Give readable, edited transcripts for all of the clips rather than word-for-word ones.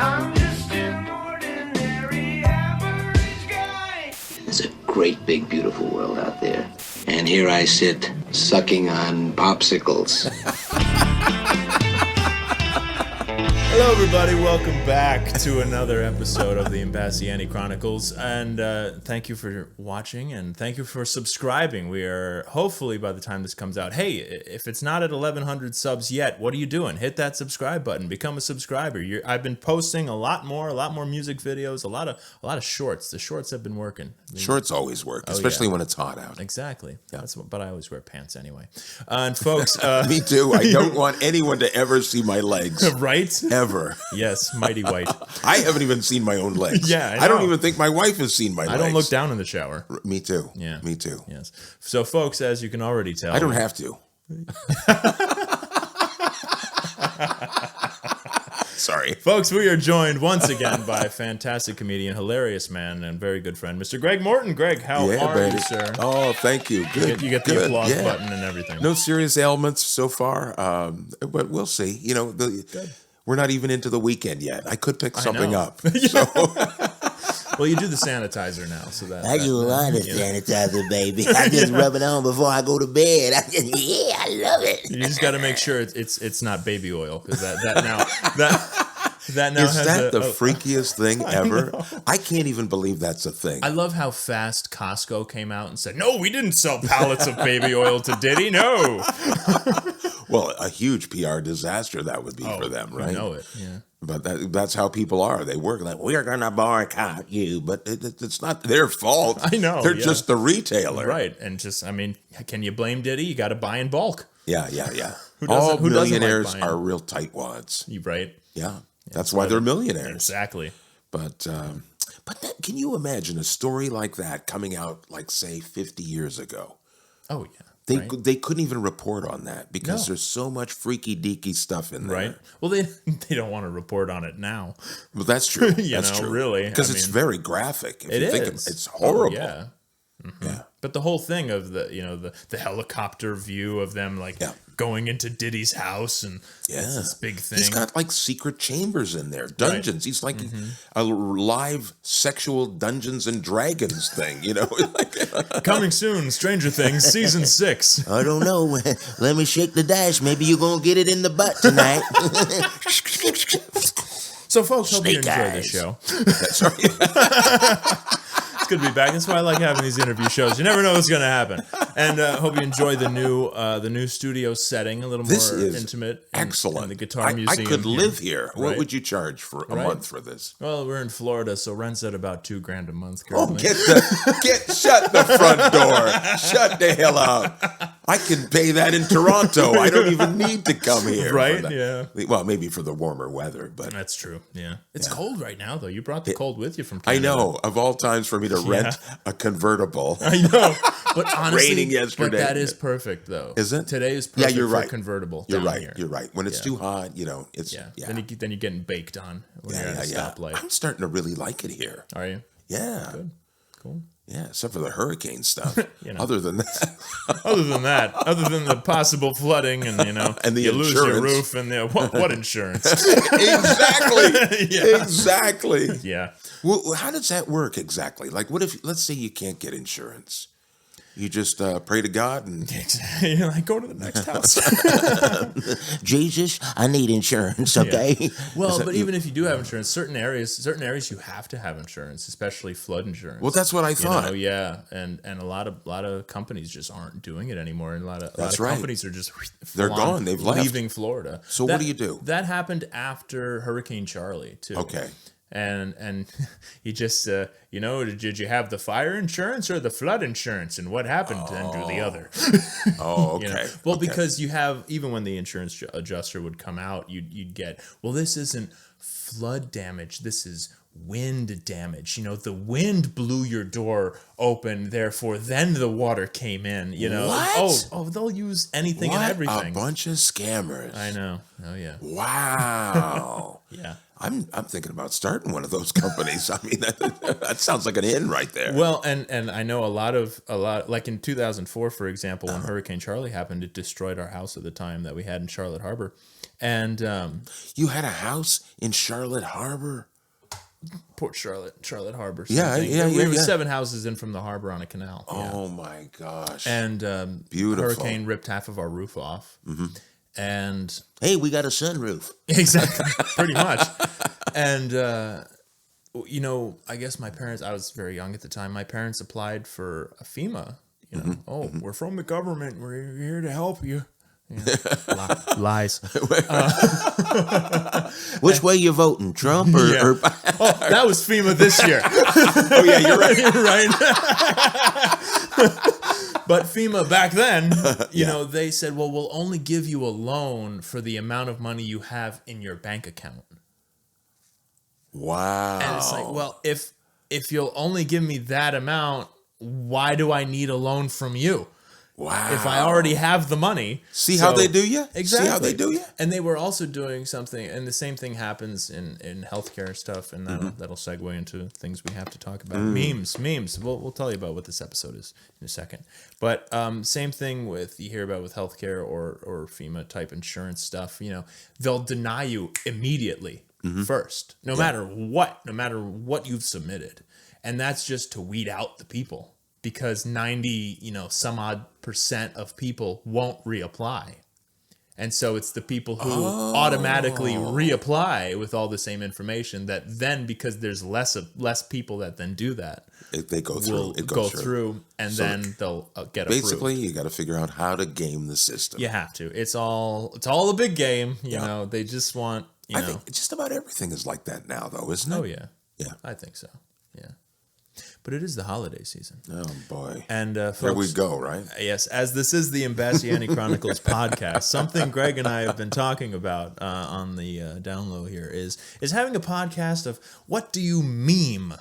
I'm just an ordinary average guy. There's a great, big, beautiful world out there. And here I sit, sucking on popsicles. Hello, everybody. Welcome back to another episode of the Imbasciani Chronicles. And thank you for watching and thank you for subscribing. We are hopefully by the time this comes out. Hey, if it's not at 1,100 subs yet, what are you doing? Hit that subscribe button. Become a subscriber. I've been posting a lot more music videos, a lot of shorts. The shorts have been working. Shorts always work, especially when it's hot out. Exactly. Yeah. But I always wear pants anyway. And folks, me too. I don't want anyone to ever see my legs. Right? Ever. Yes, mighty white. I haven't even seen my own legs. Yeah, I don't even think my wife has seen my legs. I don't look down in the shower. Me too. Yeah. Me too. Yes. So, folks, as you can already tell, I don't have to. Sorry. Folks, we are joined once again by a fantastic comedian, hilarious man, and very good friend, Mr. Greg Morton. Greg, how are you, sir? Oh, thank you. Good. You get the applause button and everything. No serious ailments so far, but we'll see. You know, we're not even into the weekend yet. I could pick something up. So. Well, you do the sanitizer now, so that I do a lot of sanitizer, baby. I just rub it on before I go to bed. I love it. You just got to make sure it's not baby oil, because that now Is has that the freakiest thing ever? I can't even believe that's a thing. I love how fast Costco came out and said, "No, we didn't sell pallets of baby oil to Diddy." No. Well, a huge PR disaster that would be for them, right? I know it. Yeah. But that's how people are. They work like, we're going to boycott you, but it's not their fault. I know. They're just the retailer. Right. And just, I mean, can you blame Diddy? You got to buy in bulk. Yeah. Who All doesn't millionaires like buying? are real tightwads. You right? Yeah. That's why they're millionaires. Exactly. But can you imagine a story like that coming out, like, say, 50 years ago? Oh, yeah. They couldn't even report on that because there's so much freaky deaky stuff in there. Right. Well, they don't want to report on it now. Well, that's true. That's true. Really. Because it's very graphic. If it you is. think it's horrible. Oh, yeah. Mm-hmm. Yeah. But the whole thing of the helicopter view of them going into Diddy's house and it's this big thing. He's got like secret chambers in there, dungeons. Right. He's like a live sexual Dungeons and Dragons thing, you know. Coming soon, Stranger Things season 6. I don't know. Let me shake the dash. Maybe you're gonna get it in the butt tonight. So, folks, hope you enjoy this show. That's right. It's good to be back. That's why I like having these interview shows. You never know what's going to happen. And hope you enjoy the new studio setting, a little more intimate. Excellent. In the Guitar Museum. I could live here. Right. What would you charge for a month for this? Well, we're in Florida, so rent's at about $2,000 a month currently. Shut the front door. Shut the hell up. I can pay that in Toronto. I don't even need to come here. Right? Yeah. Well, maybe for the warmer weather, but that's true. Yeah. It's cold right now, though. You brought the cold with you from Canada. I know. Of all times for me to rent a convertible. I know. But honestly, raining yesterday. But that is perfect, though. Is it? Today is perfect you're right. for convertible. You're right. Here. You're right. When it's too hot, it's Then you're getting baked on when you're at a stoplight. I'm starting to really like it here. Are you? Yeah. Good. Cool. Yeah, except for the hurricane stuff. Other than that. Other than the possible flooding and, and you insurance. Lose your roof and what insurance? Exactly. Yeah. Well, how does that work exactly? Like, what if, let's say you can't get insurance? You just pray to God and you're like, go to the next house. Jesus, I need insurance, okay? Yeah. Well, but even if you do have insurance, certain areas you have to have insurance, especially flood insurance. Well, that's what I thought. And a lot of companies just aren't doing it anymore, and a lot of companies are just they're gone. They've leaving left. Florida. So what do you do? That happened after Hurricane Charlie too. Okay. And you just, did you have the fire insurance or the flood insurance? And what happened to do the other? Okay. Well, because you have, even when the insurance adjuster would come out, you'd get, well, this isn't flood damage. This is wind damage. The wind blew your door open, therefore then the water came in. What? Oh, they'll use anything What and everything. a bunch of scammers. I know. Oh yeah. Wow. Yeah. I'm thinking about starting one of those companies. I mean, that sounds like an in right there. Well, and I know a lot like in 2004, for example, when Hurricane Charlie happened, it destroyed our house at the time that we had in Charlotte Harbor. And You had a house in Charlotte Harbor? Port Charlotte Harbor. Yeah, something. yeah, We were yeah. 7 houses in from the harbor on a canal. Oh my gosh. And Beautiful. hurricane ripped half of our roof off. Mm-hmm. And Hey, we got a sunroof. exactly, pretty much. And I guess my parents, I was very young at the time, my parents applied for a FEMA. We're from the government, we're here to help you. Lies. Which way you voting, Trump or? Yeah. or That was FEMA this year. Oh yeah, you're right. Right. But FEMA back then, they said, well, we'll only give you a loan for the amount of money you have in your bank account. Wow. And it's like, well, if you'll only give me that amount, why do I need a loan from you? Wow. If I already have the money. See how they do you? Exactly. See how they do you? And they were also doing something, and the same thing happens in healthcare stuff, and that'll segue into things we have to talk about. Memes. We'll tell you about what this episode is in a second. But same thing you hear about with healthcare or FEMA type insurance stuff. They'll deny you immediately first, no matter what you've submitted, and that's just to weed out the people. Because 90, some odd % of people won't reapply. And so it's the people who automatically reapply with all the same information that then, because there's less people that then do that, They go through. will go through, and So then they'll get basically, approved. you got to figure out how to game the system. You have to. It's all a big game. They just want, I think just about everything is like that now, though, isn't it? Oh, yeah. Yeah. I think so. Yeah. But it is the holiday season. Oh boy. And folks, There we go, right? Yes, as this is the Imbasciani Chronicles podcast, something Greg and I have been talking about on the down low here is having a podcast of what do you meme?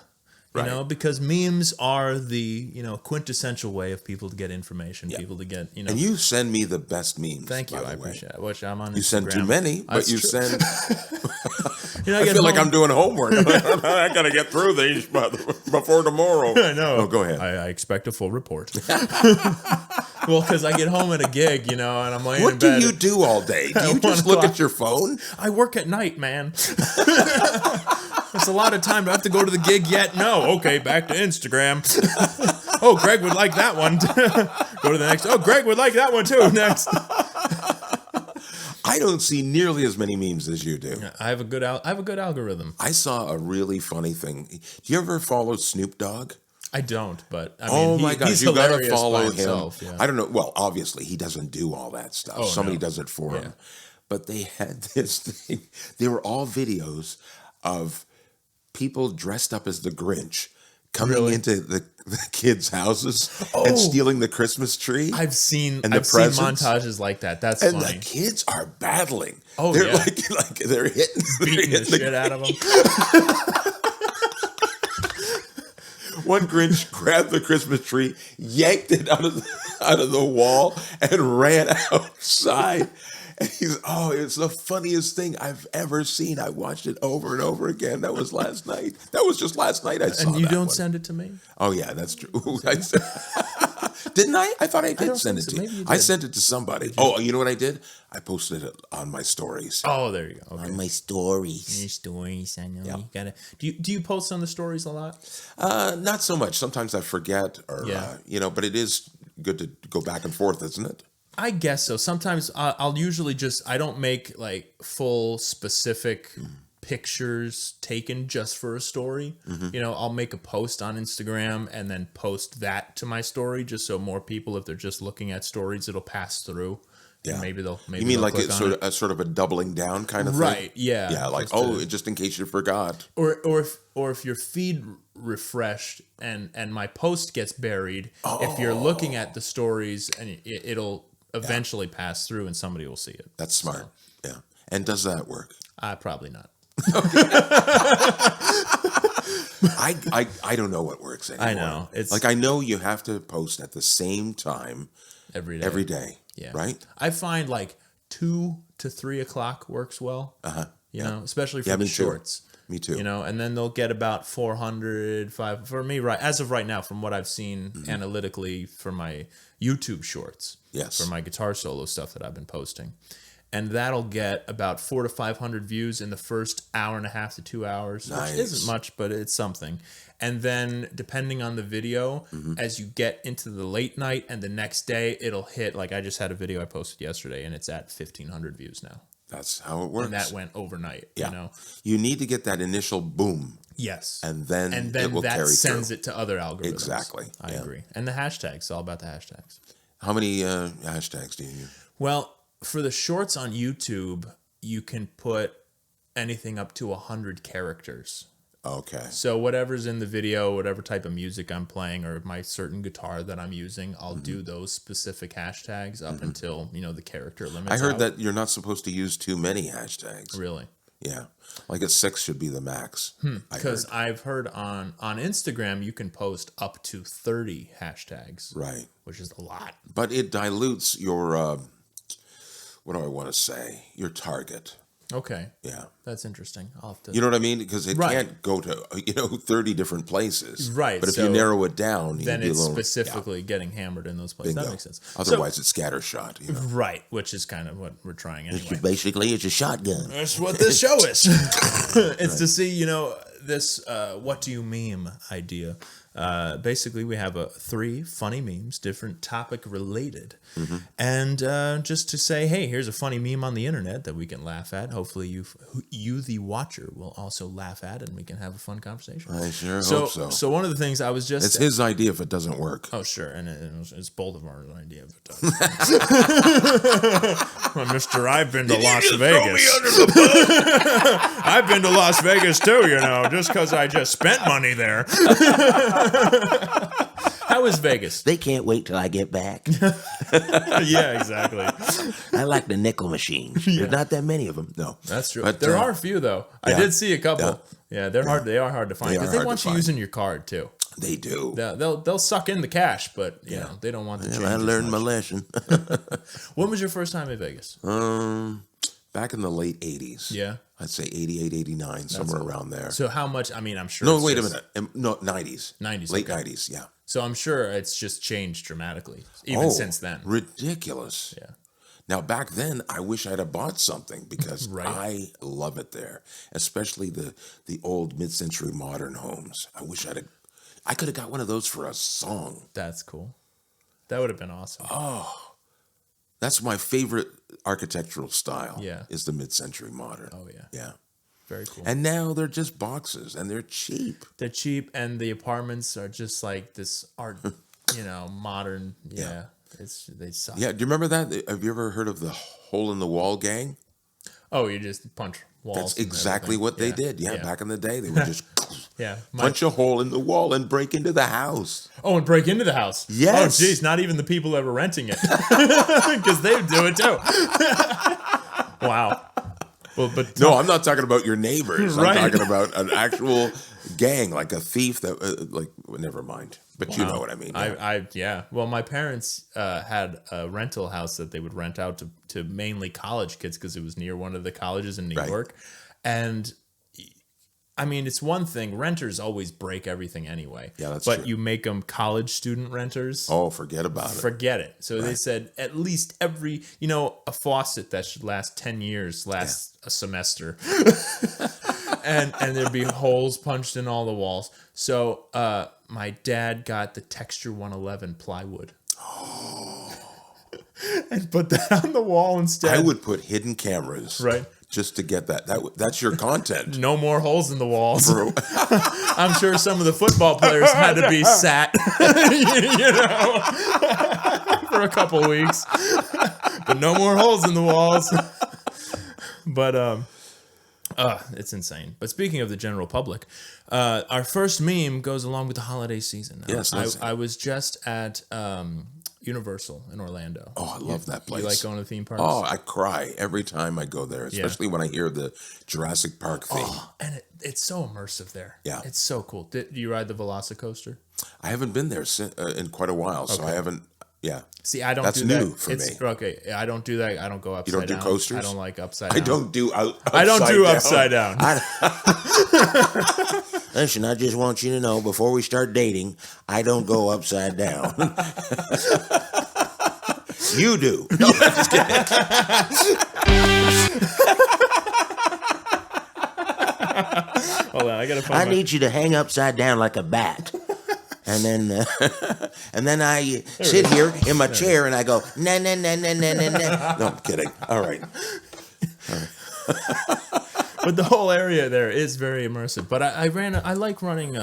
Right. Because memes are the quintessential way of people to get information, people to get And you send me the best memes. Thank you, by the I way. appreciate it. Which I'm on. You send too Instagram. many, but That's you true. send. I I get feel like home- I'm doing homework. I got to get through these before tomorrow. I know. Oh, go ahead. I expect a full report. Well, because I get home at a gig, and I'm laying in What do bed. you do all day? Do you 1 just look o'clock. at your phone? I work at night, man. It's a lot of time. Do I have to go to the gig yet? No. Okay, back to Instagram. Oh, Greg would like that one. Go to the next. Oh, Greg would like that one too. Next. I don't see nearly as many memes as you do. I have a good algorithm. I saw a really funny thing. Do you ever follow Snoop Dogg? I don't, but I mean, Oh my gosh, he's you gotta hilarious by follow him. himself, yeah. I don't know. Well, obviously he doesn't do all that stuff. Oh, Somebody no. does it for Yeah. him. But they had this thing. They were all videos of people dressed up as the Grinch coming Really? into the kids' houses and stealing the Christmas tree. I've seen And the seen presents? montages like that. That's And funny. the kids are battling. Oh, they're yeah. like they're hitting, Beating the hitting shit out of them. One Grinch grabbed the Christmas tree, yanked it out of the wall, and ran outside. And it's the funniest thing I've ever seen. I watched it over and over again. That was last night. That was just last night I saw And you that don't one. send it to me? Oh yeah, that's true. Didn't I? I thought I did don't send it think to so. you. Maybe you I did. sent it to somebody. Oh, you know what I did? I posted it on my stories. Oh, there you go. Okay. On my stories. Your stories, I know. Yeah. You gotta. Do you post on the stories a lot? Not so much. Sometimes I forget, or but it is good to go back and forth, isn't it? I guess so. Sometimes I'll usually I don't make like full specific pictures taken just for a story. I'll make a post on Instagram and then post that to my story just so more people, if they're just looking at stories, it'll pass through. Yeah. And maybe they'll. You mean like click it's on sort of a doubling down kind of thing? Right, yeah. Yeah, like, just in case you forgot. Or if your feed refreshed and my post gets buried, if you're looking at the stories and it'll eventually pass through and somebody will see it. That's smart. Yeah. And does that work? Probably not. I don't know what works anymore. I know. It's Like, I know you have to post at the same time every day. every day. Yeah. Right? I find like 2 to 3 o'clock works well. You know, especially for Yeah, the me too. shorts. Me too. You know, and then they'll get about 400, 5 for me, right? As of right now, from what I've seen analytically for my YouTube shorts, Yes. for my guitar solo stuff that I've been posting, and that'll get about 400 to 500 views in the first hour and a half to 2 hours, Nice. which isn't much, but it's something. And then depending on the video, as you get into the late night and the next day, it'll hit. Like I just had a video I posted yesterday, and it's at 1,500 views now. That's how it works. And that went overnight. Yeah. You know. You need to get that initial boom, Yes. and then it will that carry sends through. it to other algorithms. Exactly. I Yeah. agree. And the hashtags, it's all about the hashtags. How many hashtags do you use? Well, for the shorts on YouTube, you can put anything up to 100 characters. Okay. So whatever's in the video, whatever type of music I'm playing, or my certain guitar that I'm using, I'll do those specific hashtags up until, you know, the character limits I heard out. that you're not supposed to use too many hashtags. Really? Yeah. Like 6 should be the max. Because I've heard on Instagram, you can post up to 30 hashtags. Right. Which is a lot. But it dilutes your, what do I want to say? Your target. Okay. Yeah. That's interesting. I'll have to... You know what I mean? Because it Right. can't go to, 30 different places. Right, But if so you narrow it down, you then can be a it's little... specifically getting hammered in those places. Bingo. That makes sense. Otherwise, it's scattershot. You know? Right, which is kind of what we're trying anyway. Basically, it's a shotgun. That's what this show is. It's to see, you know, this what do you meme idea. Basically, we have 3 funny memes, different topic related. And just to say, hey, here's a funny meme on the internet that we can laugh at. Hopefully you the watcher, will also laugh at, and we can have a fun conversation. I sure hope so. So one of the things I was just... It's his idea if it doesn't work. Oh, sure. And it's both of our idea. But, well, Mr. I've been to Las Vegas. I've been to Las Vegas too, you know, just because I just spent money there. How is Vegas? They can't wait till I get back. Yeah, exactly. I like the nickel machines. There's not that many of them. No. That's true. But, there are a few, though. yeah. I did see a couple. Yeah, they're hard. They are hard to find They are because they hard want to you find. using your card too. They do. They'll suck in the cash, but you know they don't want the change. I as learned my much. lesson. When was your first time in Vegas? Back in the late 80s. Yeah. I'd say 88, 89, somewhere around there. So how much? I mean, I'm sure. No, it's wait a just- minute. No, 90s. 90s, Late okay. 90s, yeah. So I'm sure it's just changed dramatically, even since then. Ridiculous. Yeah. Now, back then, I wish I'd have bought something because Right. I love it there, especially the old mid-century modern homes. I wish I could have got one of those for a song. That's cool. That would have been awesome. That's my favorite architectural style. Yeah. Is the mid-century modern. Oh, yeah. Yeah. Very cool. And now they're just boxes and they're cheap. They're cheap, and the apartments are just like this art, modern. Yeah. They suck. Yeah. Do you remember that? Have you ever heard of the hole in the wall gang? Oh, you just punch walls. That's and exactly everything. what they did. Yeah, back in the day, they would just Yeah. punch a hole in the wall and break into the house. Oh, and break into the house. Yes. Oh, geez, not even the people that were renting it, because they would do it too. Wow. Well, but No, I'm not talking about your neighbors. Right. I'm talking about an actual gang, like a thief that, never mind. But you know what I mean. Yeah. Well, my parents had a rental house that they would rent out to mainly college kids because it was near one of the colleges in New Right. York. And I mean, it's one thing. Renters always break everything anyway. Yeah, that's But true. you make them college student renters. Oh, forget about it. Forget it. So they said at least every, a faucet that should last 10 years lasts a semester. and there'd be holes punched in all the walls. So my dad got the Texture 111 plywood. And put that on the wall instead. I would put hidden cameras. Right. Just to get that. That's your content. No more holes in the walls. I'm sure some of the football players had to be sat, for a couple weeks. But no more holes in the walls. But it's insane. But speaking of the general public, our first meme goes along with the holiday season. Yes, I was just at Universal in Orlando. Oh, I love that place. You like going to theme parks? Oh, I cry every time I go there, especially when I hear the Jurassic Park theme. Oh, and it's so immersive there. Yeah. It's so cool. Do you ride the Velocicoaster? I haven't been there in quite a while, so I haven't. Yeah. See, I don't That's do that. new for me. Okay, I don't do that. I don't go upside down. You don't do coasters? I don't like upside down. I don't do upside down. Listen, I just want you to know, before we start dating, I don't go upside down. You do. No, I'm just kidding. Hold on, I gotta find I need you to hang upside down like a bat. And then I sit here in my chair and I go, na na na na na na na. No, I'm kidding. All right. But the whole area there is very immersive. But I like running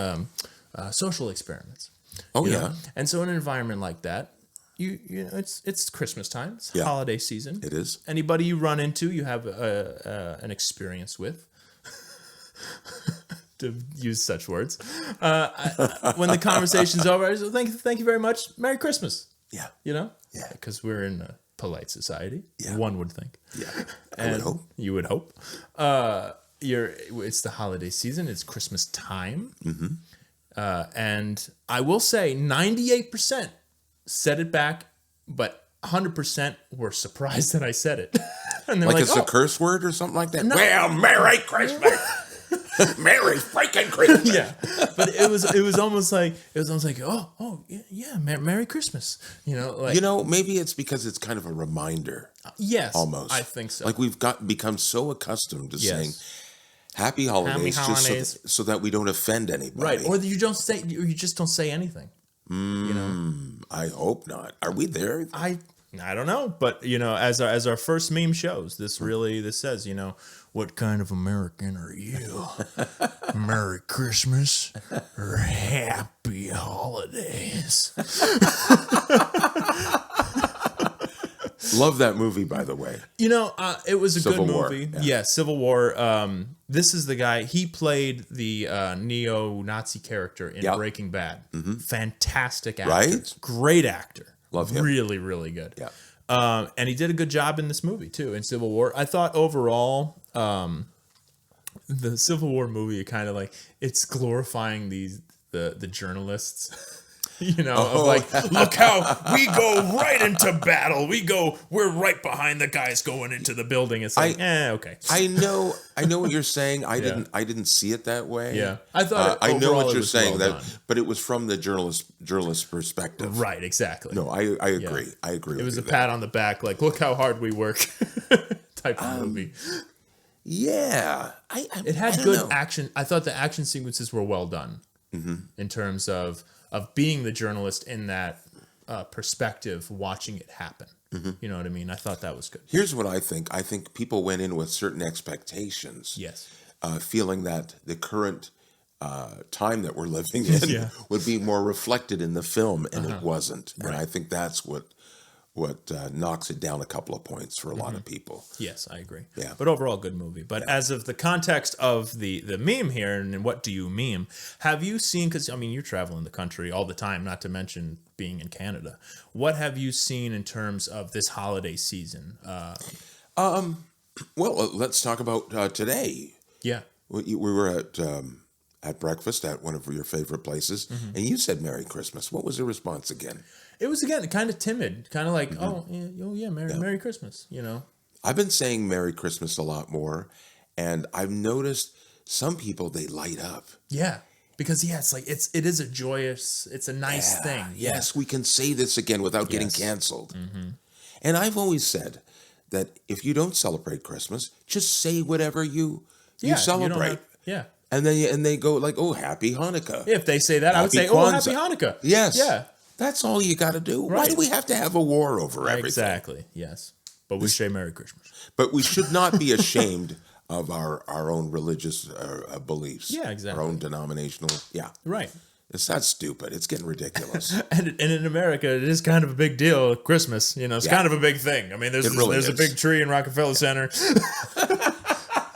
social experiments. Oh, you yeah. know? And so in an environment like that, you know, it's Christmas time. It's holiday season. It is. Anybody you run into, you have an experience with. To use such words. When the conversation's over, I say, thank you very much. Merry Christmas. Yeah. You know? Yeah. Because we're in a polite society. Yeah. One would think. Yeah. And I would hope. You would hope. It's the holiday season. It's Christmas time. Mm-hmm. And I will say 98% said it back, but 100% were surprised that I said it. And they're Like like, it's a curse word or something like that? No. Well, Merry Christmas. Merry freaking Christmas. Yeah, but it was almost like oh yeah, Merry Christmas. You know, like Maybe it's because it's kind of a reminder. Yes, Almost. I think so. Like we've become so accustomed to Yes. saying Happy Holidays, holidays. just so that we don't offend anybody. Right, or you just don't say anything. You know, I hope not. Are we there? I don't know, but as our first meme shows, this says, what kind of American are you? Merry Christmas or Happy Holidays. Love that movie, by the way. It was a Civil good War, movie. yeah. Yeah, Civil War. This is the guy. He played the neo-Nazi character in Yep. Breaking Bad. Fantastic actor. Right? Great actor. Love him. Really, really good. Yeah. And he did a good job in this movie, too, in Civil War. I thought overall, the Civil War movie, kind of like, it's glorifying the journalists. Of like, look how we go right into battle. We're right behind the guys going into the building. It's like, okay. I know what you're saying. I didn't see it that way. Yeah. I thought I know overall what it you're was saying, well that, done. but it was from the journalist perspective. Right, exactly. No, I agree. Yeah. I agree. It was a with pat on the back, like, look how hard we work type of movie. Yeah, It had I don't good know. action. I thought the action sequences were well done in terms of being the journalist in that perspective, watching it happen. You know what I mean? I thought that was good. Here's what I think. I think people went in with certain expectations. Yes. Feeling that the current time that we're living in Yeah. would be more reflected in the film, and it wasn't. And I think that's what knocks it down a couple of points for a lot of people. Yes, I agree. Yeah. But overall, good movie. But as of the context of the meme here, and what do you meme? Have you seen, because, you're traveling the country all the time, not to mention being in Canada. What have you seen in terms of this holiday season? Well, let's talk about today. Yeah. We were at breakfast at one of your favorite places, and you said Merry Christmas. What was the response again? It was, again, kind of timid, kind of like, Merry Christmas, I've been saying Merry Christmas a lot more, and I've noticed some people, they light up. Yeah. Because, it's like, it is a joyous, it's a nice thing. Yeah. Yes, we can say this again without getting canceled. And I've always said that if you don't celebrate Christmas, just say whatever you You don't celebrate. have- And they go like, oh, Happy Hanukkah. If they say that, I would Happy say, Happy Kwanzaa. Hanukkah. Yes. Yeah. That's all you got to do. Why Right. do we have to have a war over everything? Exactly. Yes. But we say Merry Christmas. But we should not be ashamed of our own religious beliefs. Yeah, exactly. Our own denominational. Yeah. Right. It's not stupid. It's getting ridiculous. And in America, it is kind of a big deal. Christmas, it's kind of a big thing. There's really a is. big tree in Rockefeller Center.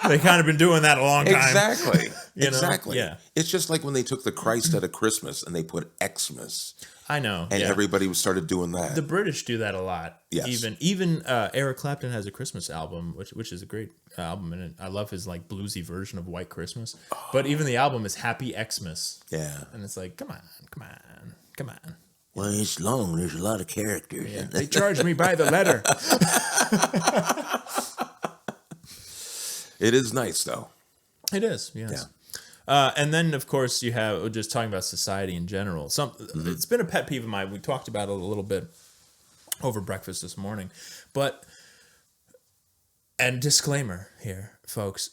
They kind of been doing that a long time. Exactly. You know? Exactly. Yeah. It's just like when they took the Christ out of Christmas and they put Xmas, I know. and yeah. everybody started doing that. The British do that a lot. Yes. Even Eric Clapton has a Christmas album, which is a great album, and I love his like bluesy version of White Christmas. But even the album is Happy Xmas. Yeah. And it's like, come on. Well, it's long. There's a lot of characters. Yeah. They charge me by the letter. It is nice, though. It is, yes. Yeah. And then, of course, you have just talking about society in general. It's been a pet peeve of mine. We talked about it a little bit over breakfast this morning. And disclaimer here, folks.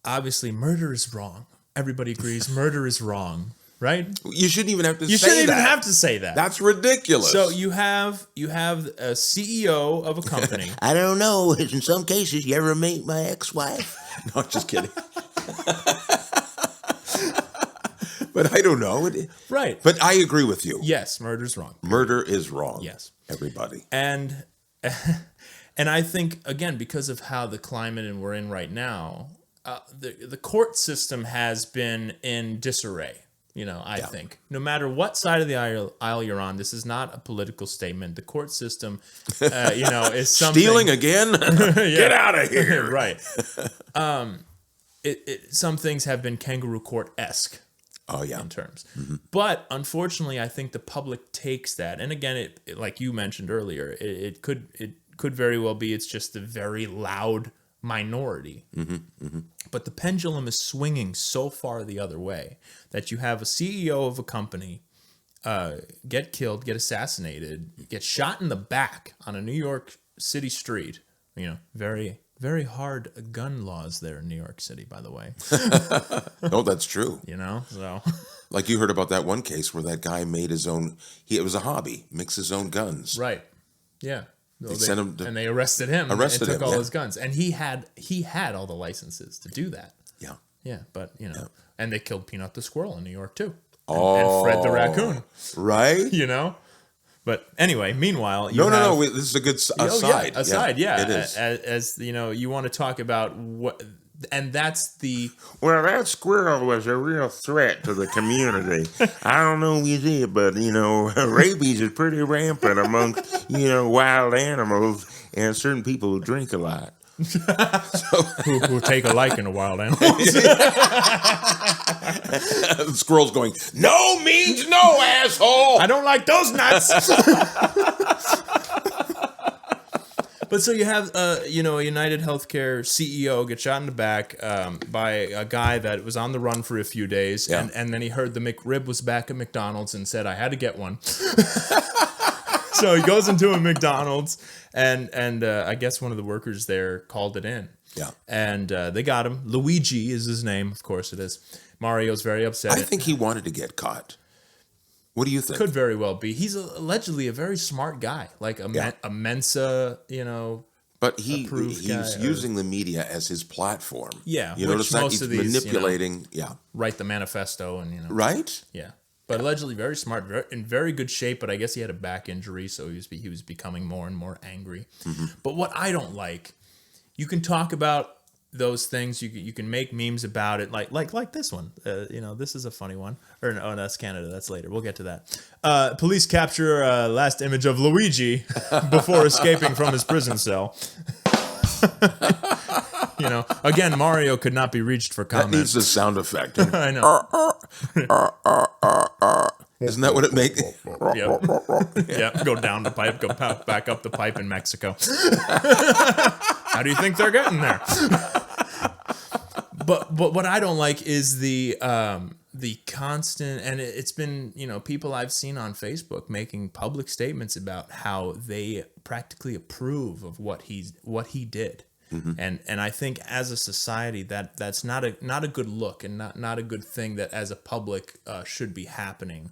Obviously, murder is wrong. Everybody agrees murder is wrong, right? You shouldn't even have to You say shouldn't even that. have to say that. That's ridiculous. So you have a CEO of a company. I don't know. In some cases, you ever meet my ex-wife? No, just kidding. But I don't know. Right. But I agree with you. Yes, murder's wrong. Murder is wrong. Yes. Everybody. And I think, again, because of how the climate and we're in right now, the court system has been in disarray. I think no matter what side of the aisle you're on, this is not a political statement. The court system, is something. Stealing again? Get out of here. Right. Some things have been kangaroo court-esque. Oh, yeah. In terms. But unfortunately, I think the public takes that. And again, it like you mentioned earlier, it could very well be it's just the very loud minority. But the pendulum is swinging so far the other way that you have a CEO of a company get killed, get assassinated, get shot in the back on a New York City street. Very, very hard gun laws there in New York City, by the way. Oh, that's true. So Like you heard about that one case where that guy made his own, it was a hobby, mix his own guns. right, yeah. Sent him to- and they arrested him. Arrested and took him, all yeah. his guns, and he had all the licenses to do that. Yeah. Yeah, but and they killed Peanut the squirrel in New York too, and Fred the raccoon. Right? But anyway, meanwhile, No. This is a good aside. Aside, yeah. It is. As you want to talk about what, and that's the Well, that squirrel was a real threat to the community. I don't know if you see it, but, rabies is pretty rampant amongst, wild animals and certain people who drink a lot. who take a liking to wild animals. The squirrel's going, no means no, asshole. I don't like those nuts. But so you have, a United Healthcare CEO get shot in the back by a guy that was on the run for a few days, Yeah. and then he heard the McRib was back at McDonald's and said, I had to get one. So he goes into a McDonald's, and I guess one of the workers there called it in. Yeah. And they got him. Luigi is his name, of course it is. Mario's very upset. I think he wanted to get caught. What do you think? Could very well be. He's allegedly a very smart guy, like a Mensa, But he's guy, using the media as his platform. Yeah, You which notice that most he's of these, manipulating. Yeah. write the manifesto and Right? yeah. But allegedly very smart, in very good shape. But I guess he had a back injury, so he was becoming more and more angry. But what I don't like, you can talk about those things. You can make memes about it, like this one. This is a funny one. Or no, that's Canada. That's later. We'll get to that. Police capture last image of Luigi before escaping from his prison cell. Again, Mario could not be reached for That needs comment. a sound effect. I know. Isn't that what it makes? Yeah, go down the pipe, go back up the pipe in Mexico. How do you think they're getting there? But what I don't like is the constant, and it's been people I've seen on Facebook making public statements about how they practically approve of what he did. And I think as a society that's not a good look, and not a good thing that as a public should be happening.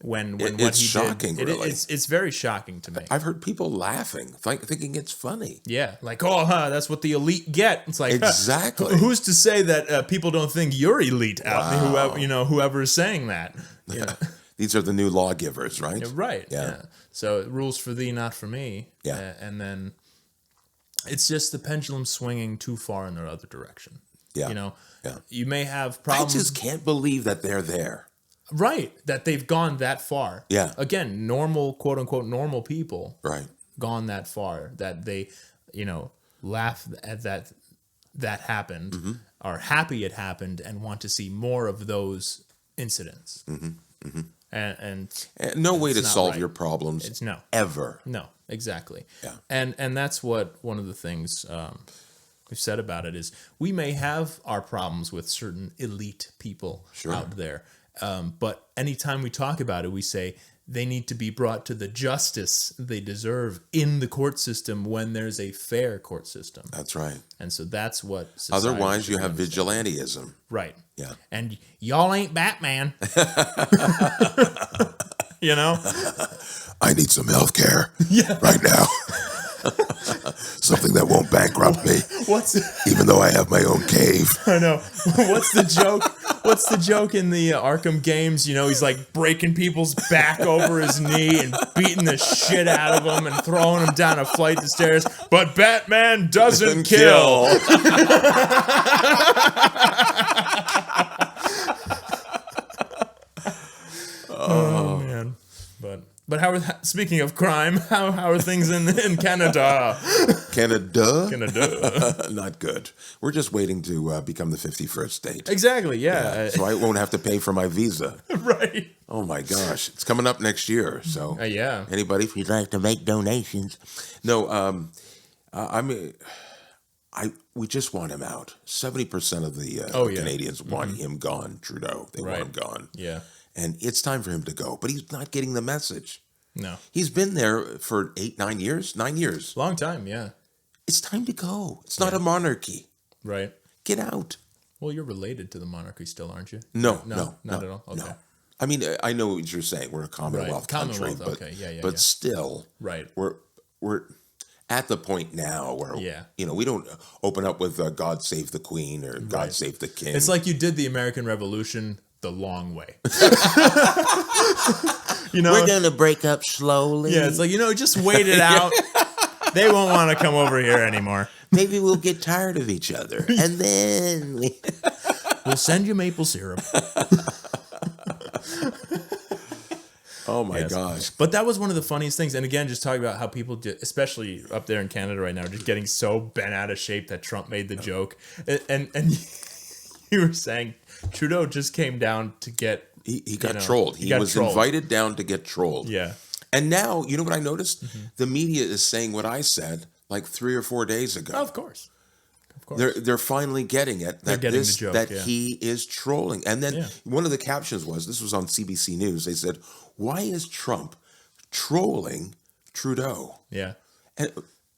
When what It's he shocking, did, really. it's very shocking to me. I've heard people laughing, thinking it's funny. Yeah, like that's what the elite get. It's like Exactly. Who's to say that people don't think you're elite? Whoever is saying that. These are the new lawgivers, right? Yeah, right. Yeah. Yeah. So rules for thee, not for me. Yeah. And then it's just the pendulum swinging too far in the other direction. Yeah. You know, Yeah. you may have I problems. just can't believe that they're there. Right. That they've gone that far. Yeah. Again, normal, quote unquote, normal people Right. gone that far that they, you know, laugh at that happened, Mm-hmm. are happy it happened, and want to see more of those incidents. And And no way to not solve right. your problems it's no. ever. No, exactly. Yeah. And that's what one of the things we've said about it is we may have our problems with certain elite people out there. But anytime we talk about it, we say they need to be brought to the justice they deserve in the court system when there's a fair court system. That's right. And so that's what society Otherwise, you should have understand. vigilantism. Right. Yeah. And y'all ain't Batman. You know? I need some health care right now. Something that won't bankrupt me, What's even though I have my own cave. I know. What's the joke? What's the joke in the Arkham games? You know, he's like breaking people's back over his knee and beating the shit out of them and throwing them down a flight of stairs. But Batman doesn't kill. Oh man. But how are speaking of crime? How are things in Canada? Canada? Canada. Not good. We're just waiting to become the 51st state. Exactly. Yeah. So I won't have to pay for my visa. Right. Oh my gosh. It's coming up next year. So Yeah. anybody, if you'd like to make donations. No, I mean, we just want him out. 70% of the Canadians want him gone, Trudeau. They want him gone. Yeah. And it's time for him to go. But he's not getting the message. No. He's been there for 9 years. Long time. Yeah. It's time to go. It's not a monarchy. Right. Get out. Well, you're related to the monarchy still, aren't you? No, Not at all. Okay. No. I mean, I know what you're saying. We're a Commonwealth country, Commonwealth, but, okay. Yeah, but yeah. still, Right. we're at the point now where we don't open up with God Save the Queen or God Save the King. It's like you did the American Revolution the long way. We're gonna break up slowly. Yeah, it's like, just wait it out. They won't want to come over here anymore. Maybe we'll get tired of each other, and then We'll send you maple syrup. Oh my gosh. But that was one of the funniest things. And again, just talking about how people, especially up there in Canada right now, are just getting so bent out of shape that Trump made the joke. And you were saying Trudeau just came down to get... He got trolled. He was trolled. invited down to get trolled. Yeah. And now, you know what I noticed? The media is saying what I said like 3 or 4 days ago. Of course. Of course. They're finally getting it. That getting the joke, yeah. he is trolling. And then one of the captions was, this was on CBC News, they said, why is Trump trolling Trudeau? Yeah. And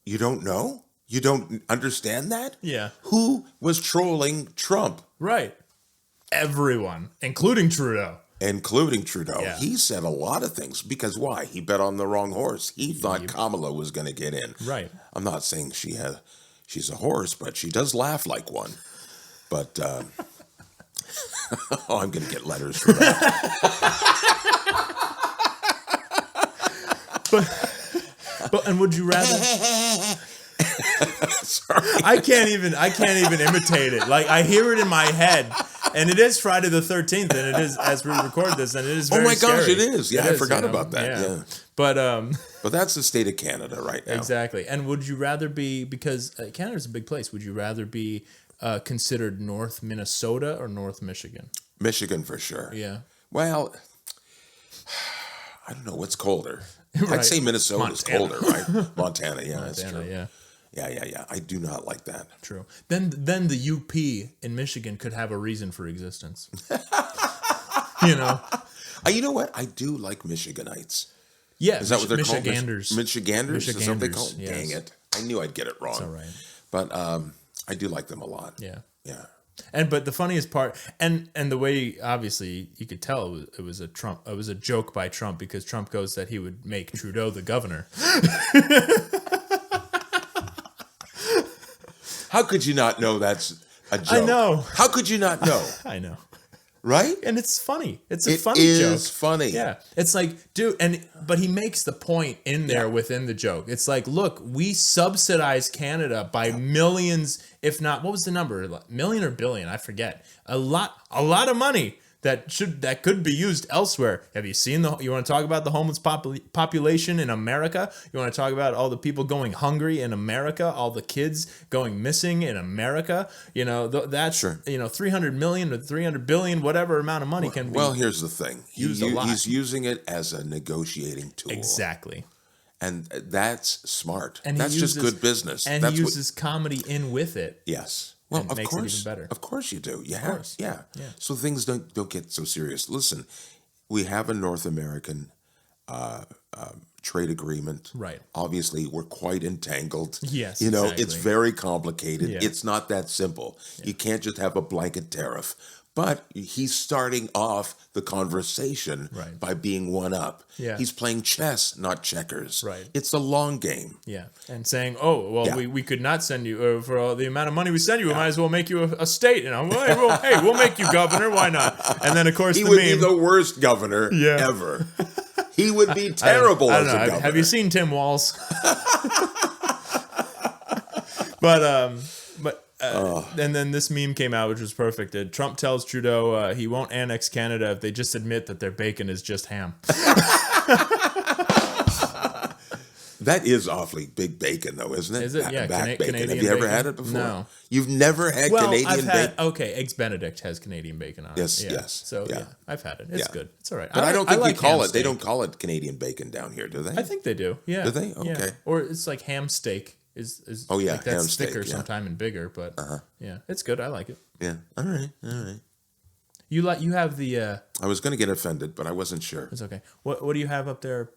you don't know? You don't understand that? Yeah. Who was trolling Trump? Right. Everyone, including Trudeau. Including Trudeau. Yeah. He said a lot of things. Because why? He bet on the wrong horse. He thought Kamala was going to get in. Right. I'm not saying she's a horse, but she does laugh like one. But I'm going to get letters for that. But and would you rather? Sorry. I can't even imitate it. Like I hear it in my head, and it is Friday the 13th, and it is as we record this, and it is. Oh Very my gosh, scary. it is. Yeah, I forgot about that. Yeah. But that's the state of Canada right now. exactly. And would you rather be, because Canada's a big place? Would you rather be considered North Minnesota or North Michigan? Michigan for sure. Yeah. Well, I don't know what's colder. Right. I'd say Minnesota's colder, right? Montana, yeah, that's Montana, true. yeah. Yeah. I do not like that. True. Then the UP in Michigan could have a reason for existence. You know. You know what? I do like Michiganites. Yeah. Is that what they're called? Michiganders. Michiganders? Is that what they call Michiganders, them? yes. Dang it. I knew I'd get it wrong. It's all right. But I do like them a lot. Yeah. Yeah. But the funniest part, and the way obviously you could tell it was a joke by Trump, because Trump goes that he would make Trudeau the governor. How could you not know that's a joke? I know. How could you not know? I know. Right? And it's funny. It's a It funny is joke. funny. Yeah. It's like, dude, but he makes the point in there within the joke. It's like, look, we subsidize Canada by millions, if not, what was the number? Million or billion? I forget. A lot of money that could be used elsewhere. Have you seen you want to talk about the homeless population in America? You want to talk about all the people going hungry in America, all the kids going missing in America? That's Sure. 300 million to 300 billion, whatever amount of money can be. Well, here's the thing. Used a lot. He's using it as a negotiating tool. Exactly. And that's smart. And that's just good business. And that's he uses comedy in with it. Yes. Well, and of makes course. it even better. Of course you do. Yeah. course. Yeah. Yeah. So things don't get so serious. Listen, we have a North American trade agreement. Right. Obviously, we're quite entangled. Yes, You know, exactly. it's very complicated. Yeah. It's not that simple. You can't just have a blanket tariff. But he's starting off the conversation Right. by being one up. Yeah. He's playing chess, not checkers. Right. It's a long game. Yeah, and saying, "Oh, well, Yeah. we could not send you for all the amount of money we send you. We might as well make you a state." Hey, we'll make you governor. Why not? And then, of course, He the would meme. be the worst governor Yeah. ever. He would be terrible I don't as a know. governor. Have you seen Tim Walz? But and then this meme came out, which was perfect. Trump tells Trudeau he won't annex Canada if they just admit that their bacon is just ham. That is awfully big bacon, though, isn't it? Is it? Yeah, Back bacon. Canadian Have you ever bacon? had it before? No. You've never had Well, Canadian I've had bacon? okay. Eggs Benedict has Canadian bacon on it. Yes, Yeah. yes, So yeah. yeah, I've had it. It's Yeah. good. It's all right. But I don't think like we call ham it. They steak. don't call it Canadian bacon down here, do they? I think they do. Yeah. Do they? Yeah. Okay. Or it's like ham steak is Oh, yeah, like that's ham steak, thicker yeah. sometime and bigger, but yeah, it's good. I like it. Yeah. All right. All right. You have the I was going to get offended, but I wasn't sure. it's okay. What do you have up there?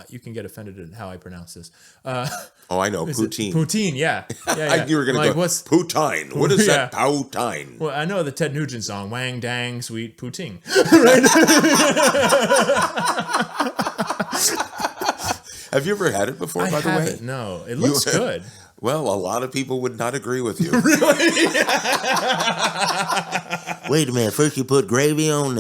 You can get offended at how I pronounce this. Oh, I know. Is it Poutine. Poutine, yeah. Yeah. You were going to like, go, what's Poutine. What is Yeah. that? Poutine. well, I know the Ted Nugent song, Wang Dang Sweet Poutine. Have you ever had it before, by the way? haven't, no. It looks good. Well, a lot of people would not agree with you. Wait a minute. First, you put gravy on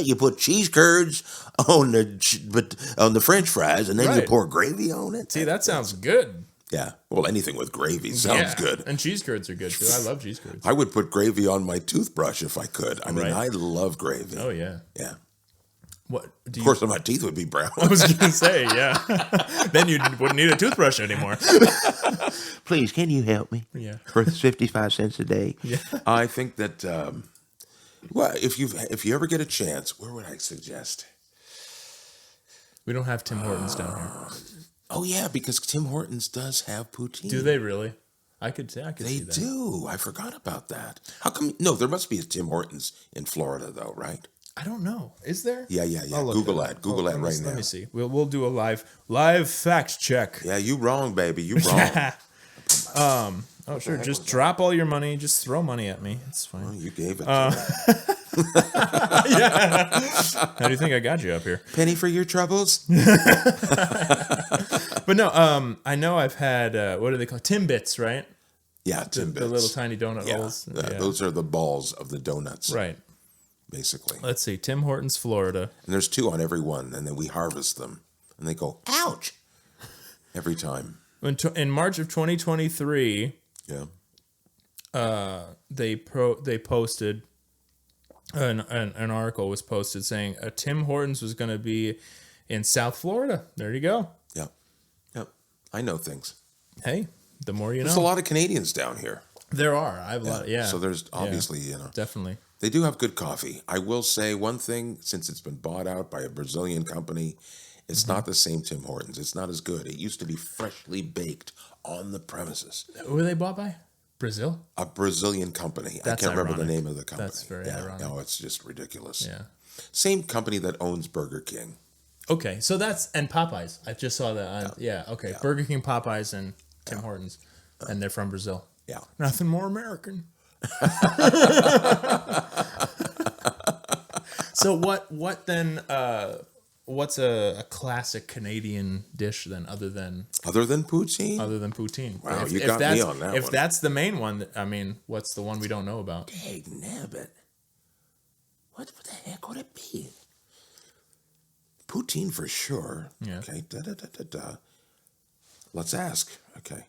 you put cheese curds on the French fries, and then you Right. pour gravy on it. See, that sounds good. Yeah. Well, anything with gravy sounds Yeah. good. And cheese curds are good too. I love cheese curds. I would put gravy on my toothbrush if I could. I mean, Right. I love gravy. Oh yeah. Yeah. What do Of course, my teeth would be brown. I was gonna say, yeah. Then you wouldn't need a toothbrush anymore. Please, can you help me? Yeah. For 55 cents a day. Yeah. I think that, well, if you ever get a chance, where would I suggest? We don't have Tim Hortons down here. Oh, yeah, because Tim Hortons does have poutine. Do they really? I could see They that. do. I forgot about that. How come? No, there must be a Tim Hortons in Florida, though, right? I don't know. Is there? Yeah. I'll look Google it that. up. Google that Let me- right now. Let me see. We'll do a live fact check. Yeah, you wrong, baby. You wrong. Oh sure. Just drop all your money. Just throw money at me. It's fine. Oh, you gave it to me. How do you think I got you up here? Penny for your troubles? But no. I know I've had what do they call Timbits, right? Yeah, Timbits. The little tiny donut Yeah, rolls. those are the balls of the donuts, Right. basically. Let's see. Tim Hortons, Florida. And there's 2 on every one, and then we harvest them, and they go, ouch, every time. In March of 2023, Yeah. they posted an article was posted saying Tim Hortons was going to be in South Florida. There you go. Yeah. Yep. I know things. Hey, the more you There's a know. lot of Canadians down here. There are. I have a lot. Yeah. So there's obviously, Definitely. they do have good coffee. I will say one thing, since it's been bought out by a Brazilian company, it's not the same Tim Hortons. It's not as good. It used to be freshly baked on the premises. Who were they bought by? Brazil? A Brazilian company. That's I can't remember the ironic. name of the company. That's very ironic. No, it's just ridiculous. Yeah. Same company that owns Burger King. Okay. So and Popeyes. I just saw that. Okay. Yeah. Burger King, Popeyes, and Tim Hortons. And they're from Brazil. Yeah. Nothing more American. So what then? What's a classic Canadian dish then, other than Poutine? poutine? Wow, you got me on that If one. that's the main one, I mean, what's the one we don't know about? Dang nabbit. What the heck would it be? Poutine for sure. Yeah. Okay. Let's ask. Okay.